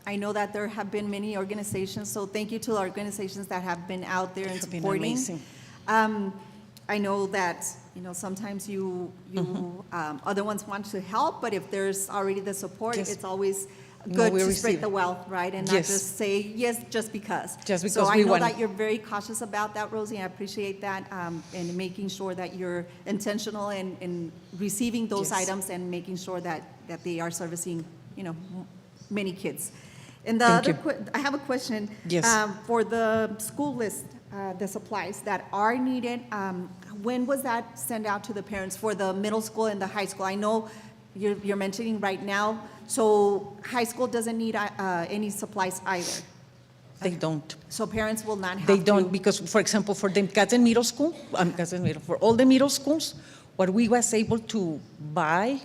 I know that there have been many organizations, so thank you to the organizations that have been out there and supporting. Been amazing. I know that sometimes other ones want to help, but if there's already the support, it's always good to spread the wealth, right? And not just say yes just because. Just because so we I know want. that you're very cautious about that, Rosie. I appreciate that, and making sure that you're intentional in receiving those items and making sure that they are servicing, many kids. And I have a question. Yes. For the school list, the supplies that are needed, when was that sent out to the parents for the middle school and the high school? I know you're mentioning right now, so high school doesn't need any supplies either. They don't. So parents will not have They don't, because, for example, for the Gadsden Middle School, for all the middle schools, what we was able to buy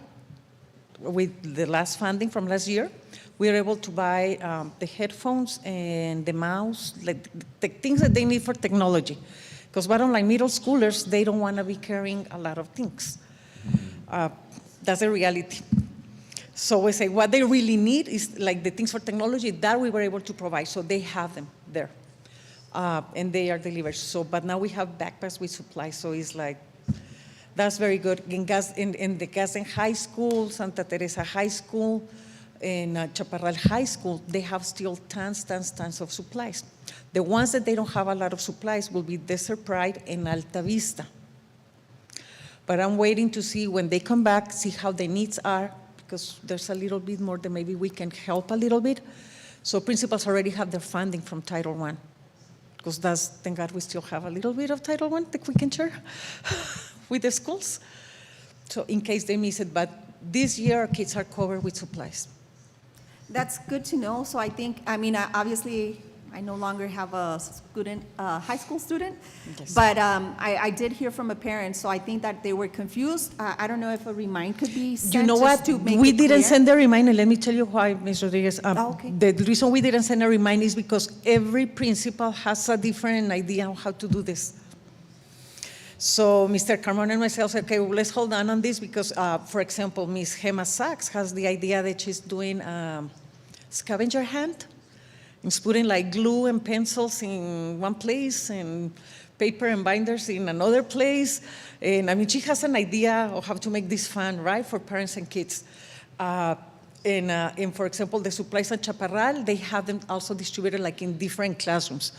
with the last funding from last year we are able to buy the headphones and the mouse, like the things that they need for technology. Because bottom line, middle schoolers, they don't want to be carrying a lot of things. That's the reality. So we say what they really need is like the things for technology that we were able to provide. So they have them there, and they are delivered. So, but now we have backpacks with supplies. So it's like, that's very good. In the Gadsden High School, Santa Teresa High School, in Chaparral High School, they have still tons of supplies. The ones that they don't have a lot of supplies will be Desert Pride and Alta Vista. But I'm waiting to see when they come back, see how the needs are, because there's a little bit more that maybe we can help a little bit. So principals already have their funding from Title I, because thank God we still have a little bit of Title I that we can share with the schools. So in case they miss it, but this year our kids are covered with supplies. That's good to know. So I think, obviously, I no longer have a student, high school student, Yes. but I did hear from a parent, so I think that they were confused. I don't know if a remind could be sent. You know just what? to make We it didn't clear. send a reminder. Let me tell you why, Ms. Rodriguez. Okay. The reason we didn't send a reminder is because every principal has a different idea on how to do this. So Mr. Carmona and myself said, okay, well, let's hold on this because, for example, Ms. Gemma Sachs has the idea that she's doing scavenger hunt. It's putting like glue and pencils in one place and paper and binders in another place. And she has an idea of how to make this fun, right, for parents and kids. And for example, the supplies at Chaparral, they have them also distributed like in different classrooms.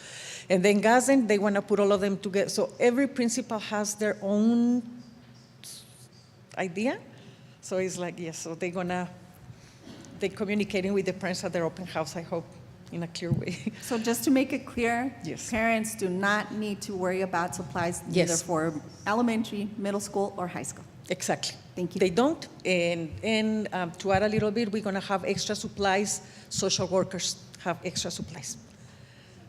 And then Gadsden, they want to put all of them together. So every principal has their own idea. So it's like, yes, so they're communicating with the parents at their open house, I hope, in a clear way. So just to make it clear, Yes. parents do not need to worry about supplies either Yes. for elementary, middle school, or high school. Exactly. Thank you. They don't. And to add a little bit, we're going to have extra supplies. Social workers have extra supplies.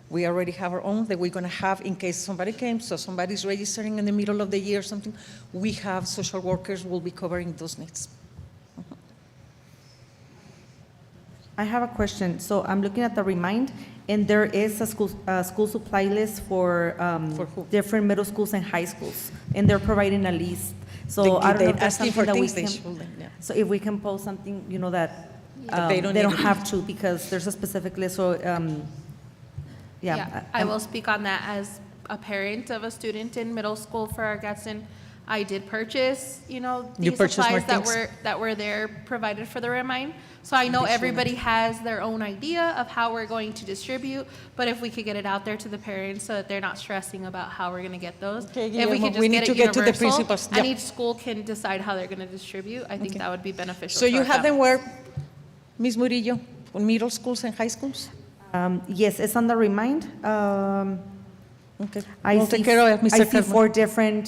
We already have our own that we're going to have in case somebody came, so somebody's registering in the middle of the year or something. We have social workers will be covering those needs. I have a question. So I'm looking at the remind, and there is a school supply list for who? different middle schools and high schools, and they're providing a list. So I don't know if that's asking for something that we things they can. shouldn't, yeah. So if we can post something, that They they don't don't need it. have to, because there's a specific list. So I will speak on that as a parent of a student in middle school for our Gadsden. I did purchase, these purchased more supplies things? that were there provided for the remind. So I know everybody has their own idea of how we're going to distribute, but if we could get it out there to the parents so that they're not stressing about how we're going to get those. Okay, If we Guillermo, could just we need get to it get to the universal, principals. and Yeah. each school can decide how they're going to distribute, I think that would be beneficial. So to you our have them families. where, Ms. Murillo, on middle schools and high schools? Yes, it's on the remind. Okay. I We'll see, take care of it, Mr. I see Carmona. 4 different,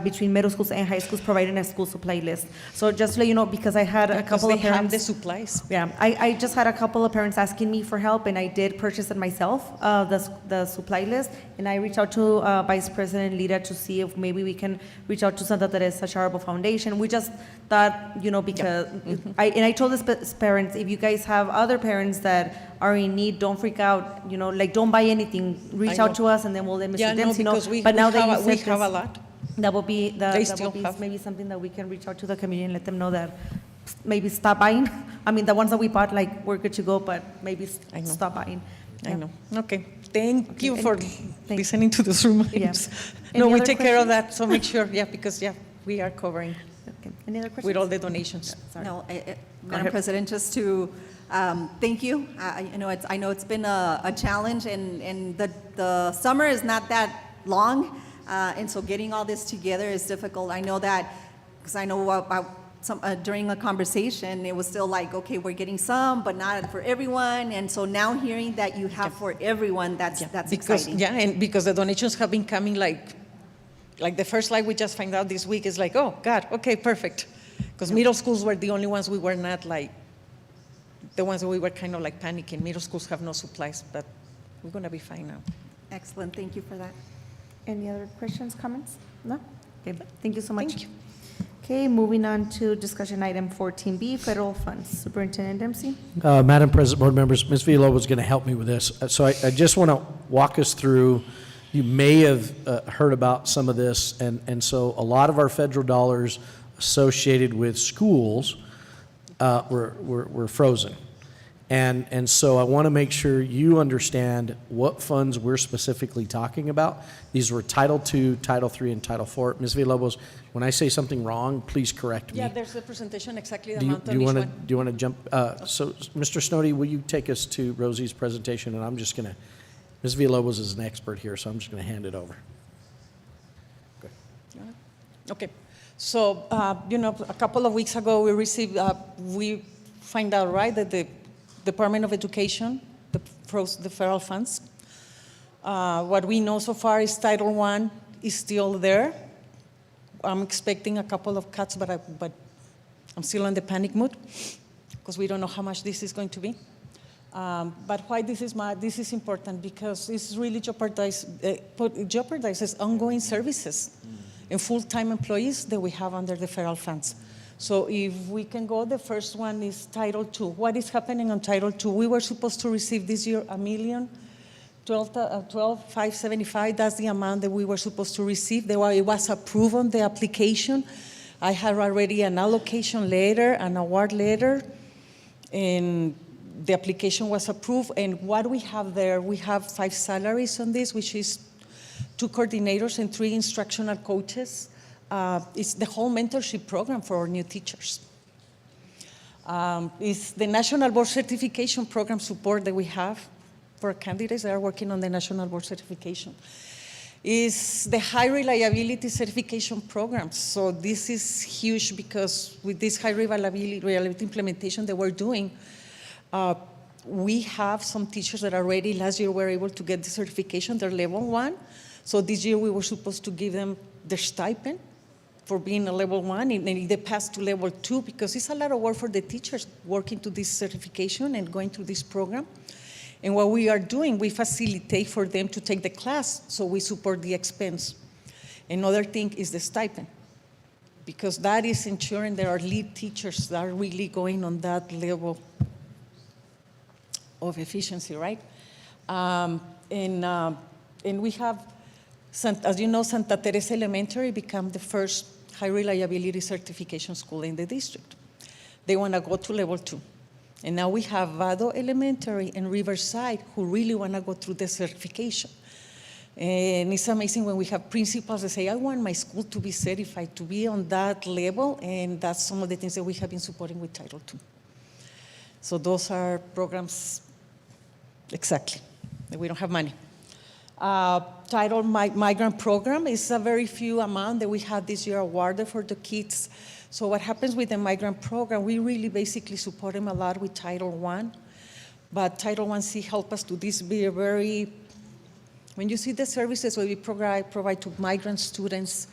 between middle schools and high schools, providing a school supply list. So just to let you know, because I had a couple of They have parents. the supplies. Yeah, I just had a couple of parents asking me for help, and I did purchase it myself, the supply list. And I reached out to Vice President Lira to see if maybe we can reach out to Santa Teresa Charitable Foundation. We just thought, because, I told the parents, if you guys have other parents that are in need, don't freak out, don't buy anything. Reach I out know. to us, and then we'll let Mr. Yeah, no, Dempsey know. because we But now that have you we said have a this, lot. that will be, They that still will be have. maybe something that we can reach out to the community and let them know that maybe stop buying. The ones that we bought, like, we're good to go, but maybe I know. stop buying. I Yeah. know. Okay. Thank you and for listening to those reminds. Any No, we other take care of questions? that, so make sure, because, we are covering Okay. Any other questions? with all the donations. No, ahead. Madam President, just to thank you. I know it's been a challenge, and the summer is not that long, and so getting all this together is difficult. I know that, because I know during a conversation, it was still like, okay, we're getting some, but not for everyone. And so now hearing that you have for everyone, that's exciting. Yeah, and because the donations have been coming like the first slide we just found out this week is like, oh, God, okay, perfect. Because middle schools were the only ones we were not like, the ones that we were kind of like panicking. Middle schools have no supplies, but we're going to be fine now. Excellent, thank you for that. Any other questions, comments? No? Okay, thank you so much. Thank you. Okay, moving on to discussion item 14B, federal funds. Superintendent Dempsey. Madam President, board members, Ms. Villalobos is going to help me with this. So I just want to walk us through. You may have heard about some of this, and so a lot of our federal dollars associated with schools were frozen. And so I want to make sure you understand what funds we're specifically talking about. These were Title II, Title III, and Title IV. Ms. Villalobos, when I say something wrong, please correct me. Yeah, there's the presentation exactly the Do you, amount do on you each want to one. do you want to jump? So, Mr. Snowdy, will you take us to Rosie's presentation? And I'm just going to. Ms. Villalobos is an expert here, so I'm just going to hand it over. Okay. So, a couple of weeks ago, we find out, right, that the Department of Education froze the federal funds. What we know so far is Title I is still there. I'm expecting a couple of cuts, but I'm still in the panic mood because we don't know how much this is going to be. But why this is important, because this really jeopardizes ongoing services and full-time employees that we have under the federal funds. So if we can go, the first one is Title II. What is happening on Title II? We were supposed to receive this year $1,012,575. That's the amount that we were supposed to receive. It was approved on the application. I had already an allocation letter, an award letter, and the application was approved. And what we have there, we have 5 salaries on this, which is 2 coordinators and 3 instructional coaches. It's the whole mentorship program for our new teachers. It's the National Board Certification Program support that we have for candidates that are working on the National Board Certification. It's the high reliability certification program. So this is huge because with this high reliability implementation that we're doing, we have some teachers that already last year were able to get the certification, they're level 1. So this year we were supposed to give them their stipend for being a level 1, and then they passed to level 2 because it's a lot of work for the teachers working to this certification and going through this program. And what we are doing, we facilitate for them to take the class, so we support the expense. Another thing is the stipend, because that is ensuring that our lead teachers are really going on that level of efficiency, right? And we have, as you know, Santa Teresa Elementary became the first high reliability certification school in the district. They want to go to level 2. And now we have Vado Elementary and Riverside who really want to go through the certification. And it's amazing when we have principals that say, I want my school to be certified, to be on that level, and that's some of the things that we have been supporting with Title II. So those are programs, exactly, that we don't have money. Title Migrant Program is a very few amount that we had this year awarded for the kids. So what happens with the migrant program, we really basically support them a lot with Title I, but Title I-C help us to this be a very, when you see the services that we provide to migrant students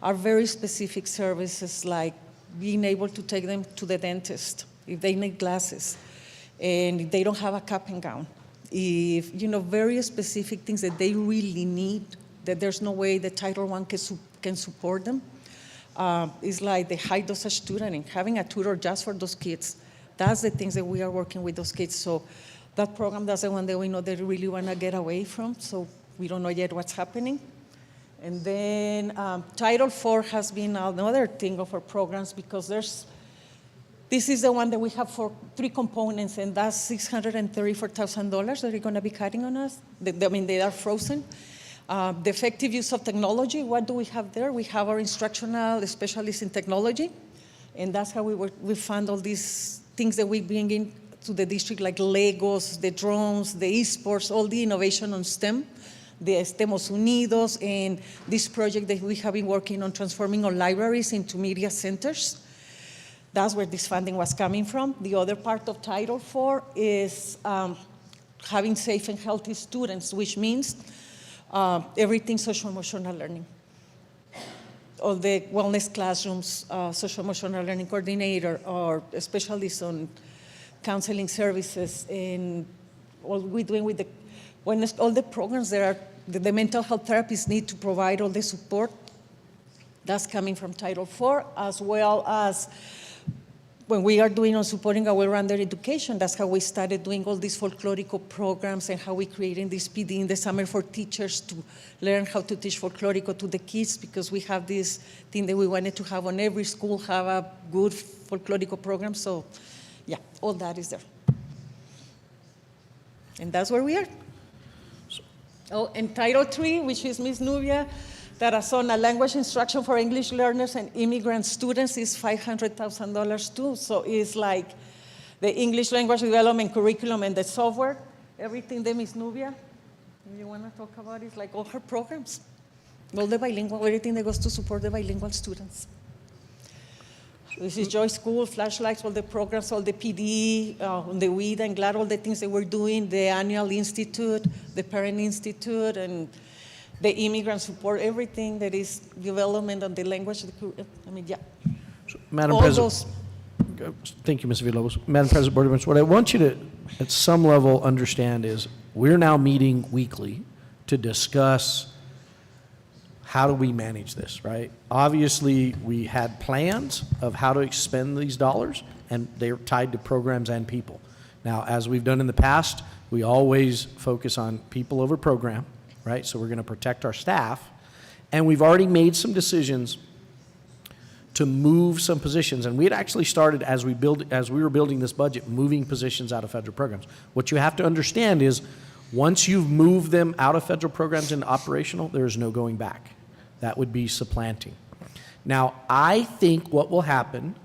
are very specific services, like being able to take them to the dentist if they need glasses and if they don't have a cap and gown. If, very specific things that they really need, that there's no way the Title I can support them. It's like the high dosage tutoring, having a tutor just for those kids. That's the things that we are working with those kids. So that program, that's the one that we know they really want to get away from. So we don't know yet what's happening. And then Title IV has been another thing of our programs because this is the one that we have for 3 components, and that's $634,000 that are going to be cutting on us. They are frozen. The effective use of technology, what do we have there? We have our instructional specialists in technology, and that's how we fund all these things that we bring in to the district, like Legos, the drones, the esports, all the innovation on STEM, the Estemos Unidos, and this project that we have been working on transforming our libraries into media centers. That's where this funding was coming from. The other part of Title IV is having safe and healthy students, which means everything social-emotional learning. All the wellness classrooms, social-emotional learning coordinator, or specialists on counseling services, and what we're doing with all the programs that the mental health therapists need to provide all the support. That's coming from Title IV, as well as when we are doing on supporting our well-rounded education. That's how we started doing all these folklorico programs and how we created this PD in the summer for teachers to learn how to teach folklorico to the kids, because we have this thing that we wanted to have on every school, have a good folklorico program. So yeah, all that is there. And that's where we are. Oh, and Title III, which is Miss Nubia, that is on a language instruction for English learners and immigrant students, is $500,000 too. So it's like the English language development curriculum and the software, everything that Miss Nubia, you want to talk about, is like all her programs, all the bilingual, everything that goes to support the bilingual students. This is Joy School, flashlights, all the programs, all the PD, the WID and GLAD, all the things that we're doing, the annual institute, the parent institute, and the immigrant support, everything that is development on the language. I mean, yeah. Madam All President, thank you, Ms. Villalobos. Madam President, Board members, what I want you to, at some level, understand is we're now meeting weekly to discuss how do we manage this, right? Obviously, we had plans of how to expend these dollars, and they're tied to programs and people. Now, as we've done in the past, we always focus on people over program, right? So we're going to protect our staff, and we've already made some decisions to move some positions, and we had actually started as we were building this budget, moving positions out of federal programs. What you have to understand is, once you've moved them out of federal programs into operational, there is no going back. That would be supplanting. Now, I think what will happen,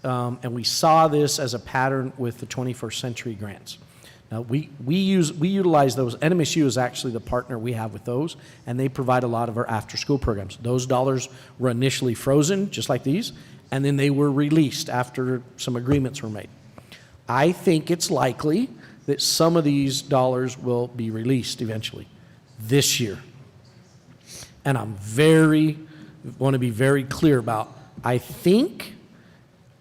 and we saw this as a pattern with the 21st Century grants. Now, we utilize those. NMSU is actually the partner we have with those, and they provide a lot of our after-school programs. Those dollars were initially frozen, just like these, and then they were released after some agreements were made. I think it's likely that some of these dollars will be released eventually this year. And I'm want to be very clear about, I think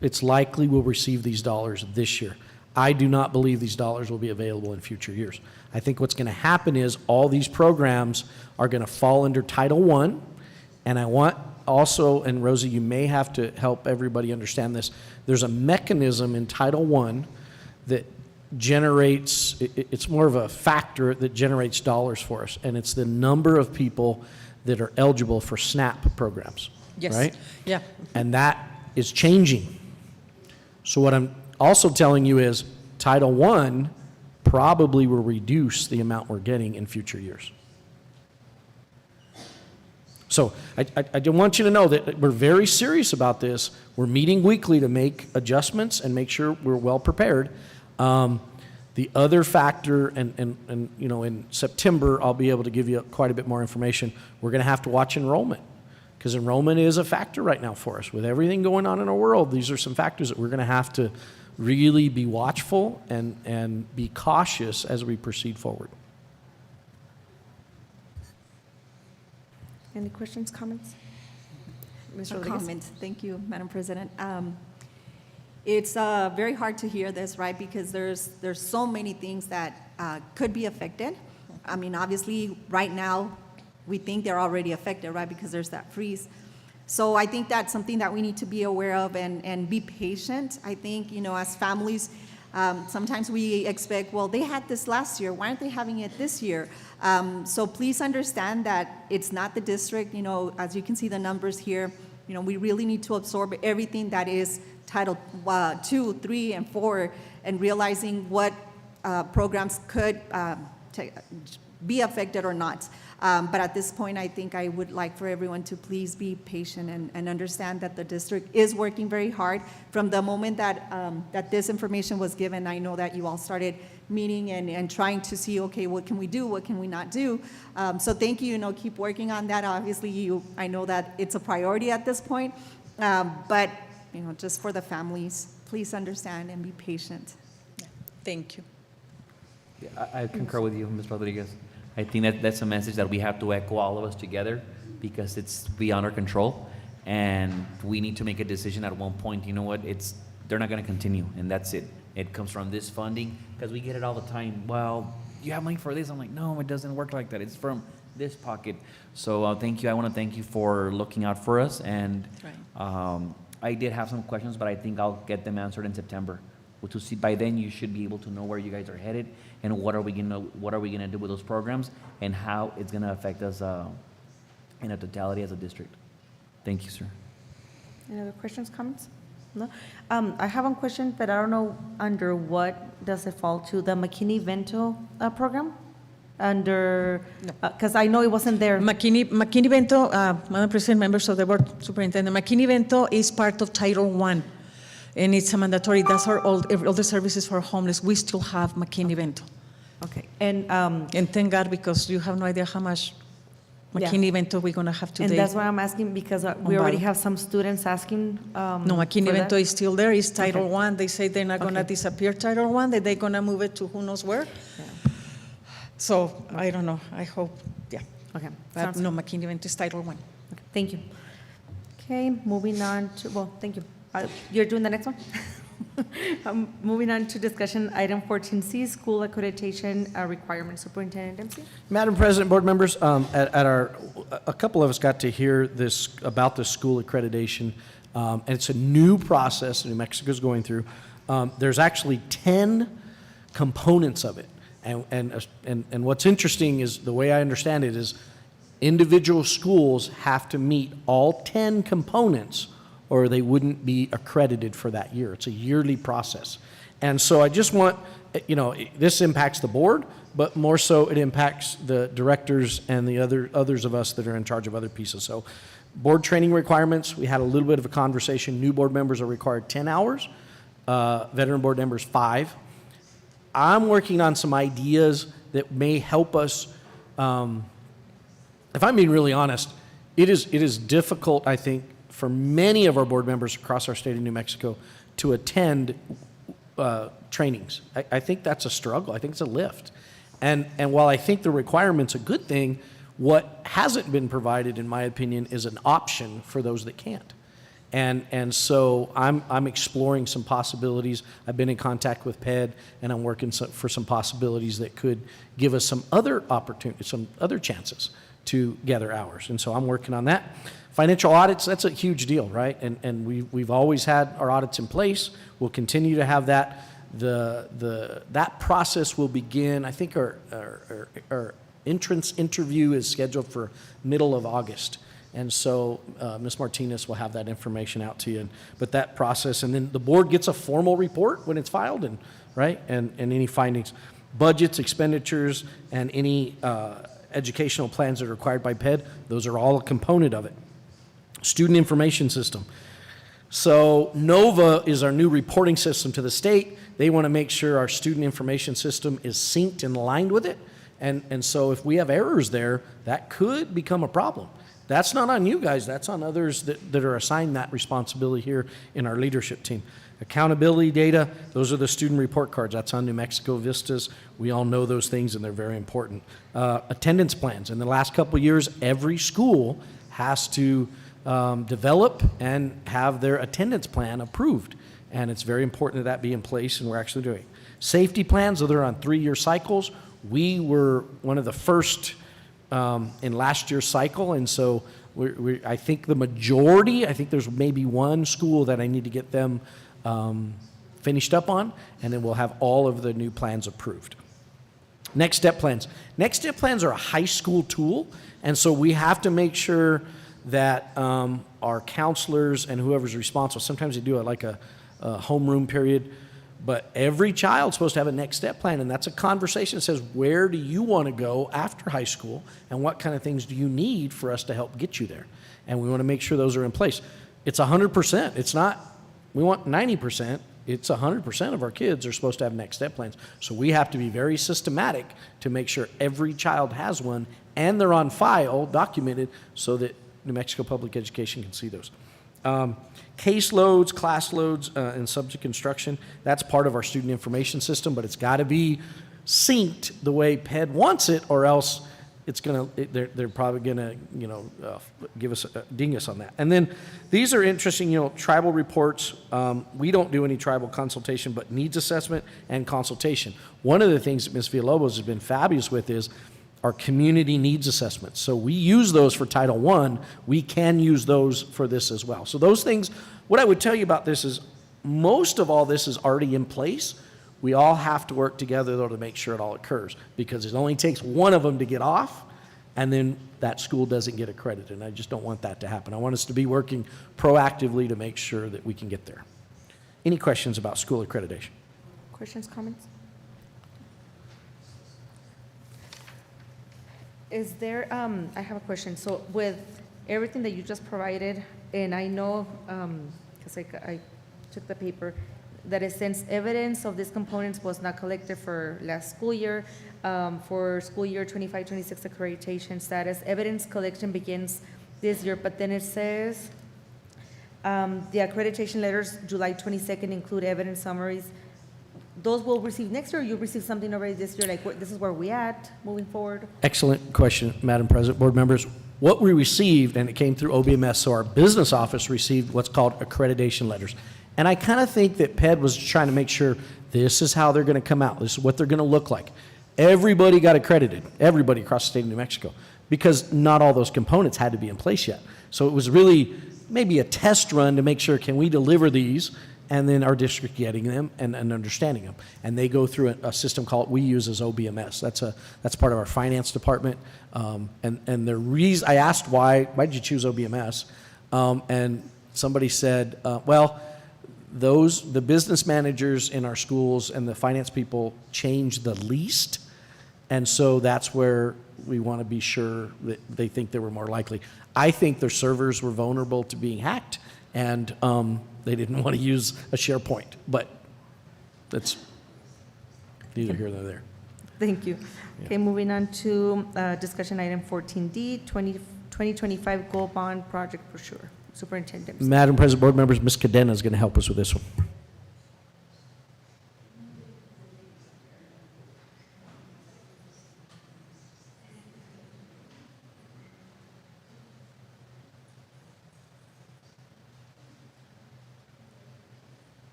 it's likely we'll receive these dollars this year. I do not believe these dollars will be available in future years. I think what's going to happen is all these programs are going to fall under Title I, and I want also, and Rosie, you may have to help everybody understand this, there's a mechanism in Title I that generates, it's more of a factor that generates dollars for us, and it's the number of people that are eligible for SNAP programs, Yes. right? Yeah. And that is changing. So what I'm also telling you is Title I probably will reduce the amount we're getting in future years. So I want you to know that we're very serious about this. We're meeting weekly to make adjustments and make sure we're well prepared. The other factor, and you know, in September, I'll be able to give you quite a bit more information. We're going to have to watch enrollment, because enrollment is a factor right now for us. With everything going on in our world, these are some factors that we're going to have to really be watchful and be cautious as we proceed forward. Any questions, comments? Ms. No Rodriguez? comments. Thank you, Madam President. It's very hard to hear this, right? Because there's so many things that could be affected. I mean, obviously, right now, we think they're already affected, right? Because there's that freeze. So I think that's something that we need to be aware of and be patient. I think, you know, as families, sometimes we expect, well, they had this last year. Why aren't they having it this year? So please understand that it's not the district. You know, as you can see the numbers here, you know, we really need to absorb everything that is Title 2, 3, and 4, and realizing what programs could be affected or not. But at this point, I think I would like for everyone to please be patient and understand that the district is working very hard. From the moment that, that this information was given, I know that you all started meeting and trying to see, okay, what can we do, what can we not do? So thank you, you know, keep working on that. Obviously, I know that it's a priority at this point, but you know, just for the families, please understand and be patient. Thank you. Yeah, I concur with you, Ms. Rodriguez. I think that's a message that we have to echo, all of us together, because it's beyond our control, and we need to make a decision at one point. You know what? They're not going to continue, and that's it. It comes from this funding, because we get it all the time. Well, you have money for this. I'm like, no, it doesn't work like that. It's from this pocket. So thank you. I want to thank you for looking out for us. And I did have some questions, but I think I'll get them answered in September. To see by then, you should be able to know where you guys are headed and what are we gonna do with those programs and how it's gonna affect us in a totality as a district. Thank you, sir. Any other questions, comments? No? I have one question, but I don't know under what does it fall to, the McKinney-Vento program? Under, because I know it wasn't there. McKinney-Vento, Madam President, members of the board, Superintendent, McKinney-Vento is part of Title I, and it's a mandatory. That's all the services for homeless. We still have McKinney-Vento. Okay, and thank God, because you have no idea how much McKinney-Vento we're going to have today. And that's why I'm asking, because we already have some students asking. No, McKinney-Vento is still there. It's Title I. They say they're not going to disappear Title I, that they're going to move it to who knows where. Yeah. So I don't know. I hope, Okay. But no, McKinney-Vento is Title I. Okay, thank you. Okay, moving on to, thank you. You're doing the next one? Moving on to discussion, item 14C, school accreditation requirements. Superintendent Dempsey? Madam President, board members, a couple of us got to hear this about the school accreditation, and it's a new process New Mexico is going through. There's actually 10 components of it, and what's interesting is, the way I understand it is, individual schools have to meet all 10 components or they wouldn't be accredited for that year. It's a yearly process. And so I just want, this impacts the board, but more so it impacts the directors and the others of us that are in charge of other pieces. So board training requirements, we had a little bit of a conversation. New board members are required 10 hours, veteran board members 5. I'm working on some ideas that may help us. If I'm being really honest, it is difficult, I think, for many of our board members across our state of New Mexico to attend trainings. I think that's a struggle. I think it's a lift. And while I think the requirement's a good thing, what hasn't been provided, in my opinion, is an option for those that can't. And so I'm exploring some possibilities. I've been in contact with PED, and I'm working for some possibilities that could give us some other opportunities, some other chances to gather hours. And so I'm working on that. Financial audits, that's a huge deal, right? And we've always had our audits in place. We'll continue to have that. That process will begin, I think our entrance interview is scheduled for middle of August. And so Ms. Martinez will have that information out to you. But that process, and then the board gets a formal report when it's filed, and any findings. Budgets, expenditures, and any educational plans that are required by PED, those are all a component of it. Student information system. So NOVA is our new reporting system to the state. They want to make sure our student information system is synced and aligned with it. And so if we have errors there, that could become a problem. That's not on you guys, that's on others that are assigned that responsibility here in our leadership team. Accountability data, those are the student report cards. That's on New Mexico Vistas. We all know those things, and they're very important. Attendance plans. In the last couple of years, every school has to develop and have their attendance plan approved. And it's very important that be in place, and we're actually doing it. Safety plans, they're on 3-year cycles. We were one of the first in last year's cycle, and so I think the majority, I think there's maybe one school that I need to get them finished up on, and then we'll have all of the new plans approved. Next step plans. Next step plans are a high school tool, and so we have to make sure that our counselors and whoever's responsible, sometimes they do it like a homeroom period, but every child's supposed to have a next step plan, and that's a conversation that says, where do you want to go after high school, and what kind of things do you need for us to help get you there? And we want to make sure those are in place. It's 100%. It's not, we want 90%. It's 100% of our kids are supposed to have next step plans. So we have to be very systematic to make sure every child has one, and they're on file, documented, so that New Mexico Public Education can see those. Case loads, class loads, and subject instruction, that's part of our student information system, but it's got to be synced the way PED wants it, or else it's they're probably gonna, give us ding us on that. And then these are interesting, tribal reports. We don't do any tribal consultation, but needs assessment and consultation. One of the things that Ms. Villalobos has been fabulous with is our community needs assessments. So we use those for Title I. We can use those for this as well. So those things, what I would tell you about this is most of all this is already in place. We all have to work together, though, to make sure it all occurs, because it only takes one of them to get off, and then that school doesn't get accredited. And I just don't want that to happen. I want us to be working proactively to make sure that we can get there. Any questions about school accreditation? Questions, comments? Is there, I have a question. So with everything that you just provided, and I know, because I took the paper, that it since evidence of these components was not collected for last school year, for school year 25-26 accreditation status, evidence collection begins this year, but then it says the accreditation letters July 22nd include evidence summaries. Those will receive next year, or you'll receive something already this year, like this is where we at moving forward? Excellent question, Madam President, board members. What we received, and it came through OBMS, so our business office received what's called accreditation letters. And I kind of think that PED was trying to make sure this is how they're going to come out. This is what they're going to look like. Everybody got accredited, everybody across the state of New Mexico, because not all those components had to be in place yet. So it was really maybe a test run to make sure, can we deliver these, and then our district getting them and understanding them. And they go through a system called, we use as OBMS. That's part of our finance department. And the reason, I asked why did you choose OBMS? And somebody said, well, the business managers in our schools and the finance people change the least. And so that's where we want to be sure that they think they were more likely. I think their servers were vulnerable to being hacked, and they didn't want to use a SharePoint, but that's neither here nor there. Thank you. Yeah. Okay, moving on to discussion item 14D, 2025 Gold Bond Project Brochure. Superintendent. Madam President, board members, Ms. Cadena is going to help us with this one.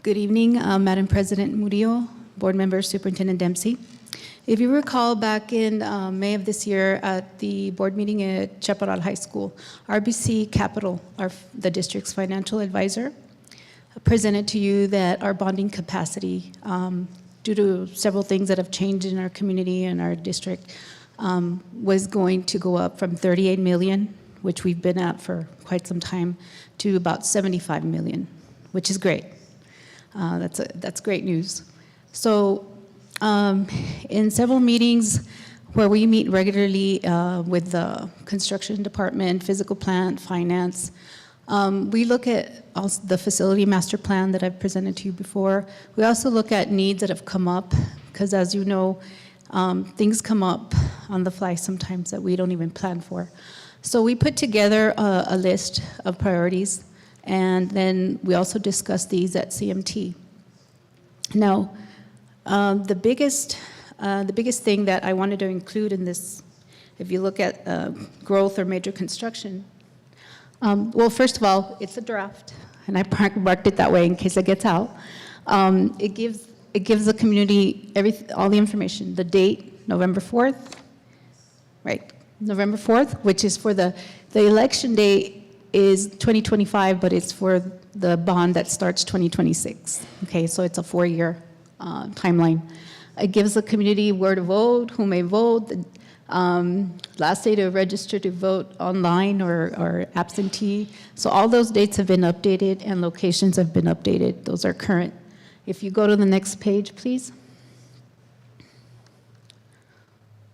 Good evening, Madam President Murillo, board member Superintendent Dempsey. If you recall, back in May of this year at the board meeting at Chaparral High School, RBC Capital, the district's financial advisor, presented to you that our bonding capacity, due to several things that have changed in our community and our district, was going to go up from 38 million, which we've been at for quite some time, to about 75 million, which is great. That's great news. So in several meetings where we meet regularly with the construction department, physical plant, finance, we look at also the facility master plan that I've presented to you before. We also look at needs that have come up, because as you know, things come up on the fly sometimes that we don't even plan for. So we put together a list of priorities, and then we also discussed these at CMT. Now, the biggest thing that I wanted to include in this, if you look at growth or major construction, well, first of all, it's a draft, and I marked it that way in case it gets out. It gives the community all the information, the date, November 4th, right? November 4th, which is for the election date is 2025, but it's for the bond that starts 2026. Okay, so it's a 4-year timeline. It gives the community where to vote, who may vote, the last day to register to vote online or absentee. So all those dates have been updated and locations have been updated. Those are current. If you go to the next page, please.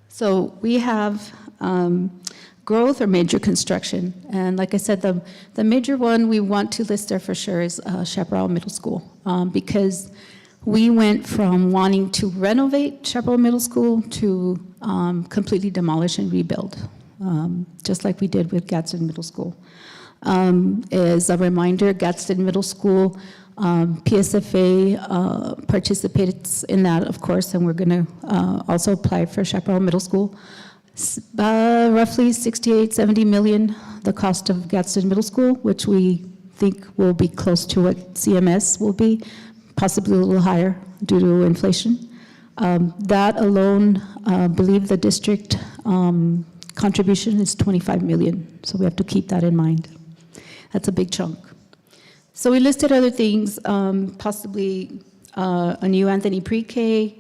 So we have growth or major construction. And like I said, the major one we want to list there for sure is Chaparral Middle School, because we went from wanting to renovate Chaparral Middle School to completely demolish and rebuild, just like we did with Gadsden Middle School. As a reminder, Gadsden Middle School, PSFA participates in that, of course, and we're going to also apply for Chaparral Middle School. Roughly 68, 70 million, the cost of Gadsden Middle School, which we think will be close to what CMS will be, possibly a little higher due to inflation. That alone, believe the district contribution is 25 million, so we have to keep that in mind. That's a big chunk. So we listed other things, possibly a new Anthony Pre-K,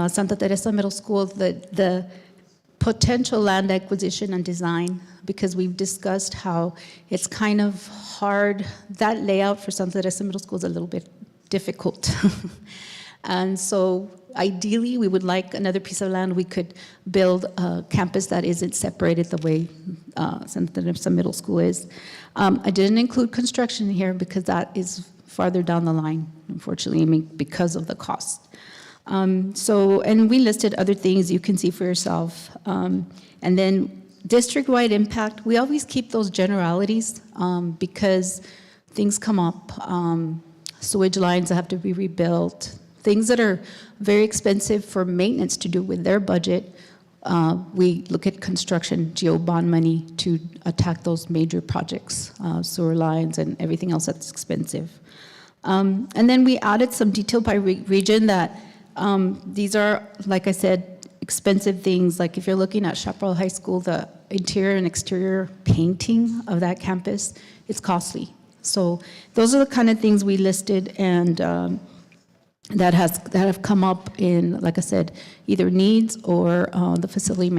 Santa Teresa Middle School, the potential land acquisition and design, because we've discussed how it's kind of hard. That layout for Santa Teresa Middle School is a little bit difficult. And so ideally, we would like another piece of land. We could build a campus that isn't separated the way Santa Teresa Middle School is. I didn't include construction here because that is farther down the line, unfortunately, I mean, because of the cost. And we listed other things you can see for yourself. And then district-wide impact, we always keep those generalities because things come up. Sewage lines that have to be rebuilt, things that are very expensive for maintenance to do with their budget. We look at construction, GO bond money to attack those major projects, sewer lines and everything else that's expensive. And then we added some detail by region that these are, like I said, expensive things. Like if you're looking at Chaparral High School, the interior and exterior painting of that campus, it's costly. So those are the kind of things we listed and that have come up in, like I said, either needs or the facility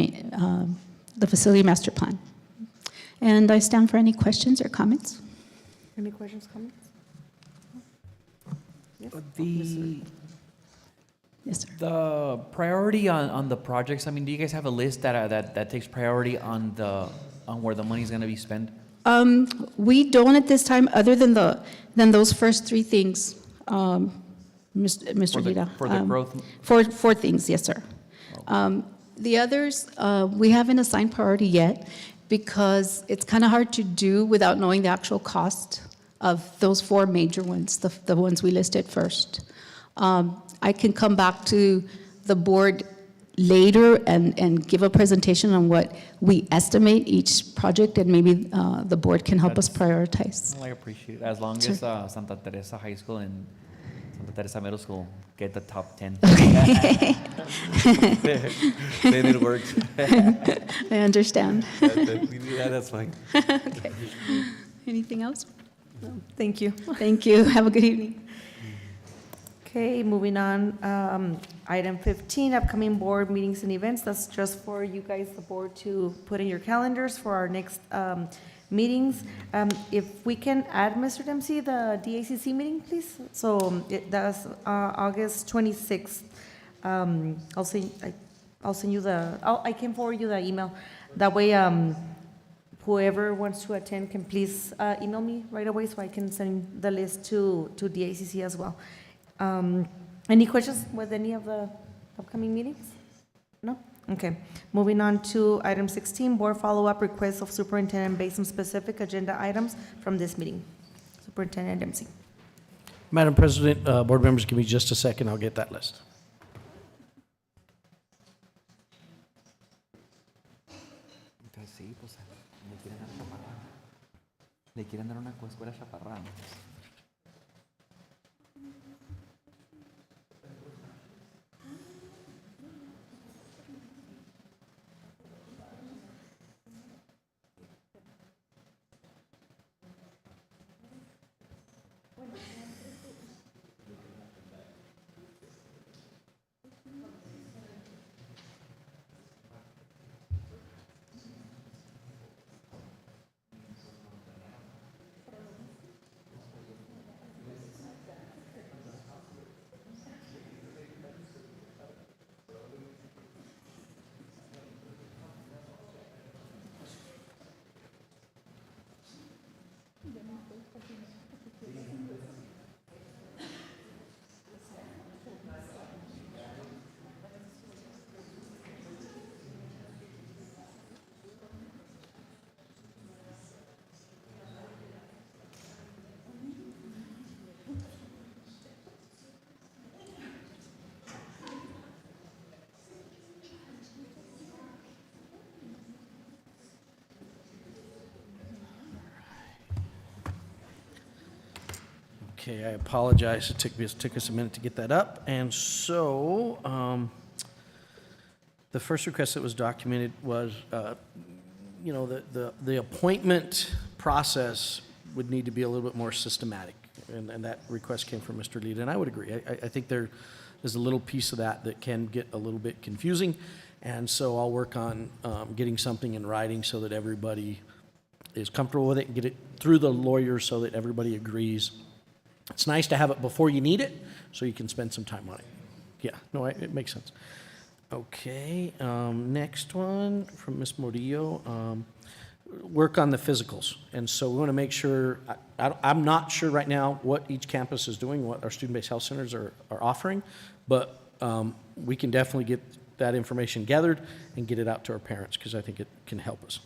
master plan. And I stand for any questions or comments. Any questions, comments? Yes. Yes, sir. The priority on the projects, I mean, do you guys have a list that takes priority on where the money's going to be spent? We don't at this time, other than those first three things, Mr. Gira. For the growth? Four things, yes, sir. The others, we haven't assigned priority yet because it's kind of hard to do without knowing the actual cost of those four major ones, the ones we listed first. I can come back to the board later and give a presentation on what we estimate each project, and maybe the board can help us prioritize. Well, I appreciate it. As long as Santa Teresa High School and Santa Teresa Middle School get the top 10. Okay. Then it works. I understand. That's fine. Okay. Anything else? No. Thank you. Thank you. Have a good evening. Okay, moving on. Item 15, upcoming board meetings and events. That's just for you guys, the board, to put in your calendars for our next meetings. If we can add, Mr. Dempsey, the DACC meeting, please. So that's August 26th. I'll send you I can forward you the email. That way, whoever wants to attend can please email me right away so I can send the list to DACC as well. Any questions with any of the upcoming meetings? No? Okay. Moving on to item 16, board follow-up requests of superintendent based on specific agenda items from this meeting. Superintendent Dempsey. Madam President, board members, give me just a second. I'll get that list. Le quieren dar una escuela chaparrán. Okay, I apologize. It took us a minute to get that up. And so, the first request that was documented was, the appointment process would need to be a little bit more systematic. And that request came from Mr. Lida, and I would agree. I think there's a little piece of that can get a little bit confusing. And so I'll work on getting something in writing so that everybody is comfortable with it and get it through the lawyer so that everybody agrees. It's nice to have it before you need it so you can spend some time on it. Yeah, no, it makes sense. Okay, next one from Ms. Murillo. Work on the physicals. And so we want to make sure, I'm not sure right now what each campus is doing, what our student-based health centers are offering, but we can definitely get that information gathered and get it out to our parents because I think it can help us.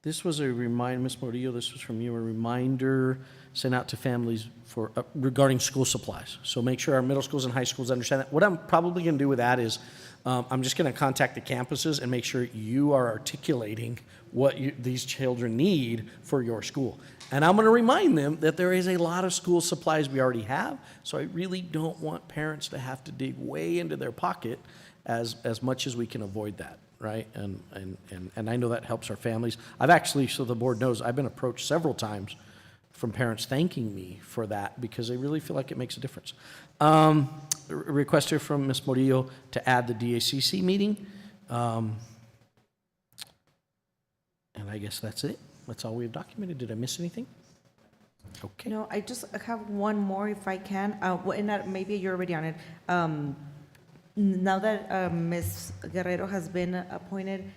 This was a reminder, Ms. Murillo, this was from you, a reminder sent out to families for regarding school supplies. So make sure our middle schools and high schools understand that. What I'm probably going to do with that is I'm just going to contact the campuses and make sure you are articulating what these children need for your school. And I'm going to remind them that there is a lot of school supplies we already have, so I really don't want parents to have to dig way into their pocket as much as we can avoid that, right? And I know that helps our families. I've actually, so the board knows, I've been approached several times from parents thanking me for that because they really feel like it makes a difference. Request here from Ms. Murillo to add the DACC meeting. And I guess that's it. That's all we've documented. Did I miss anything? Okay. No, I just have one more if I can. And that maybe you're already on it. Now that Ms. Guerrero has been appointed,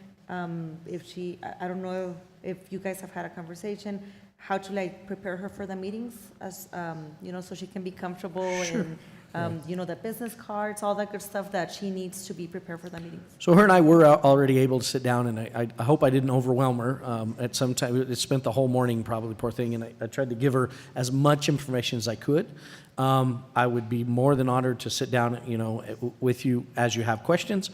if she, I don't know if you guys have had a conversation, how to prepare her for the meetings, as so she can be comfortable. Sure. And the business cards, all that good stuff that she needs to be prepared for the meetings. So her and I were already able to sit down, and I hope I didn't overwhelm her. At some time, it spent the whole morning, probably, poor thing, and I tried to give her as much information as I could. I would be more than honored to sit down, with you as you have questions.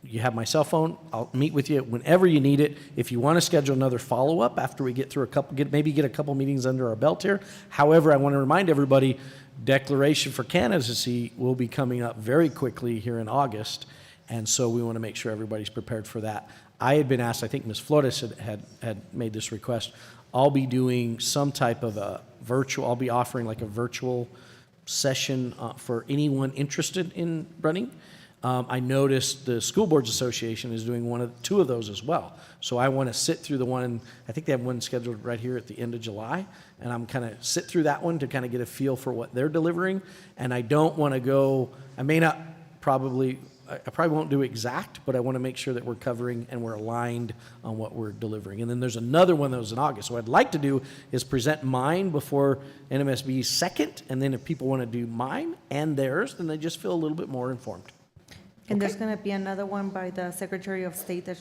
You have my cell phone. I'll meet with you whenever you need it. If you want to schedule another follow-up after we get through maybe get a couple meetings under our belt here. However, I want to remind everybody, declaration for candidacy will be coming up very quickly here in August, and so we want to make sure everybody's prepared for that. I had been asked, I think Ms. Flores had made this request. I'll be doing some type of I'll be offering like a virtual session for anyone interested in running. I noticed the School Boards Association is doing two of those as well. So I want to sit through the one, I think they have one scheduled right here at the end of July, and I'm kind of sit through that one to kind of get a feel for what they're delivering. And I don't want to go, I probably won't do exact, but I want to make sure that we're covering and we're aligned on what we're delivering. And then there's another one that was in August. So what I'd like to do is present mine before NMSB's second, and then if people want to do mine and theirs, then they just feel a little bit more informed. And there's going to be another one by the Secretary of State that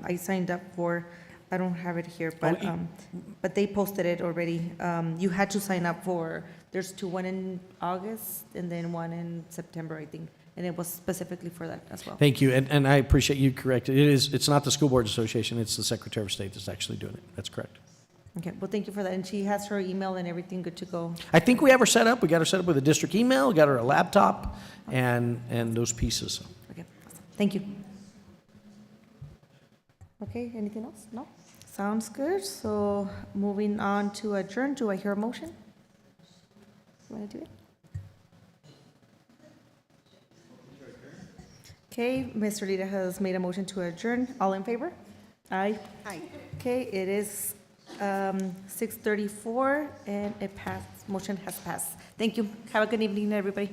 I signed up for. I don't have it here, but they posted it already. You had to sign up for, there's two, one in August and then one in September, I think. And it was specifically for that as well. Thank you, and I appreciate you correcting. It's not the School Boards Association, it's the Secretary of State that's actually doing it. That's correct. Okay, well, thank you for that. And she has her email and everything good to go. I think we have her set up. We got her set up with a district email, we got her a laptop, and those pieces. Okay, awesome. Thank you. Okay, anything else? No? Sounds good. So moving on to adjourn, do I hear a motion? You want to do it? Okay, Mr. Lida has made a motion to adjourn. All in favor? Aye. Aye. Okay, it is 6:34 and it passed. Motion has passed. Thank you. Have a good evening, everybody.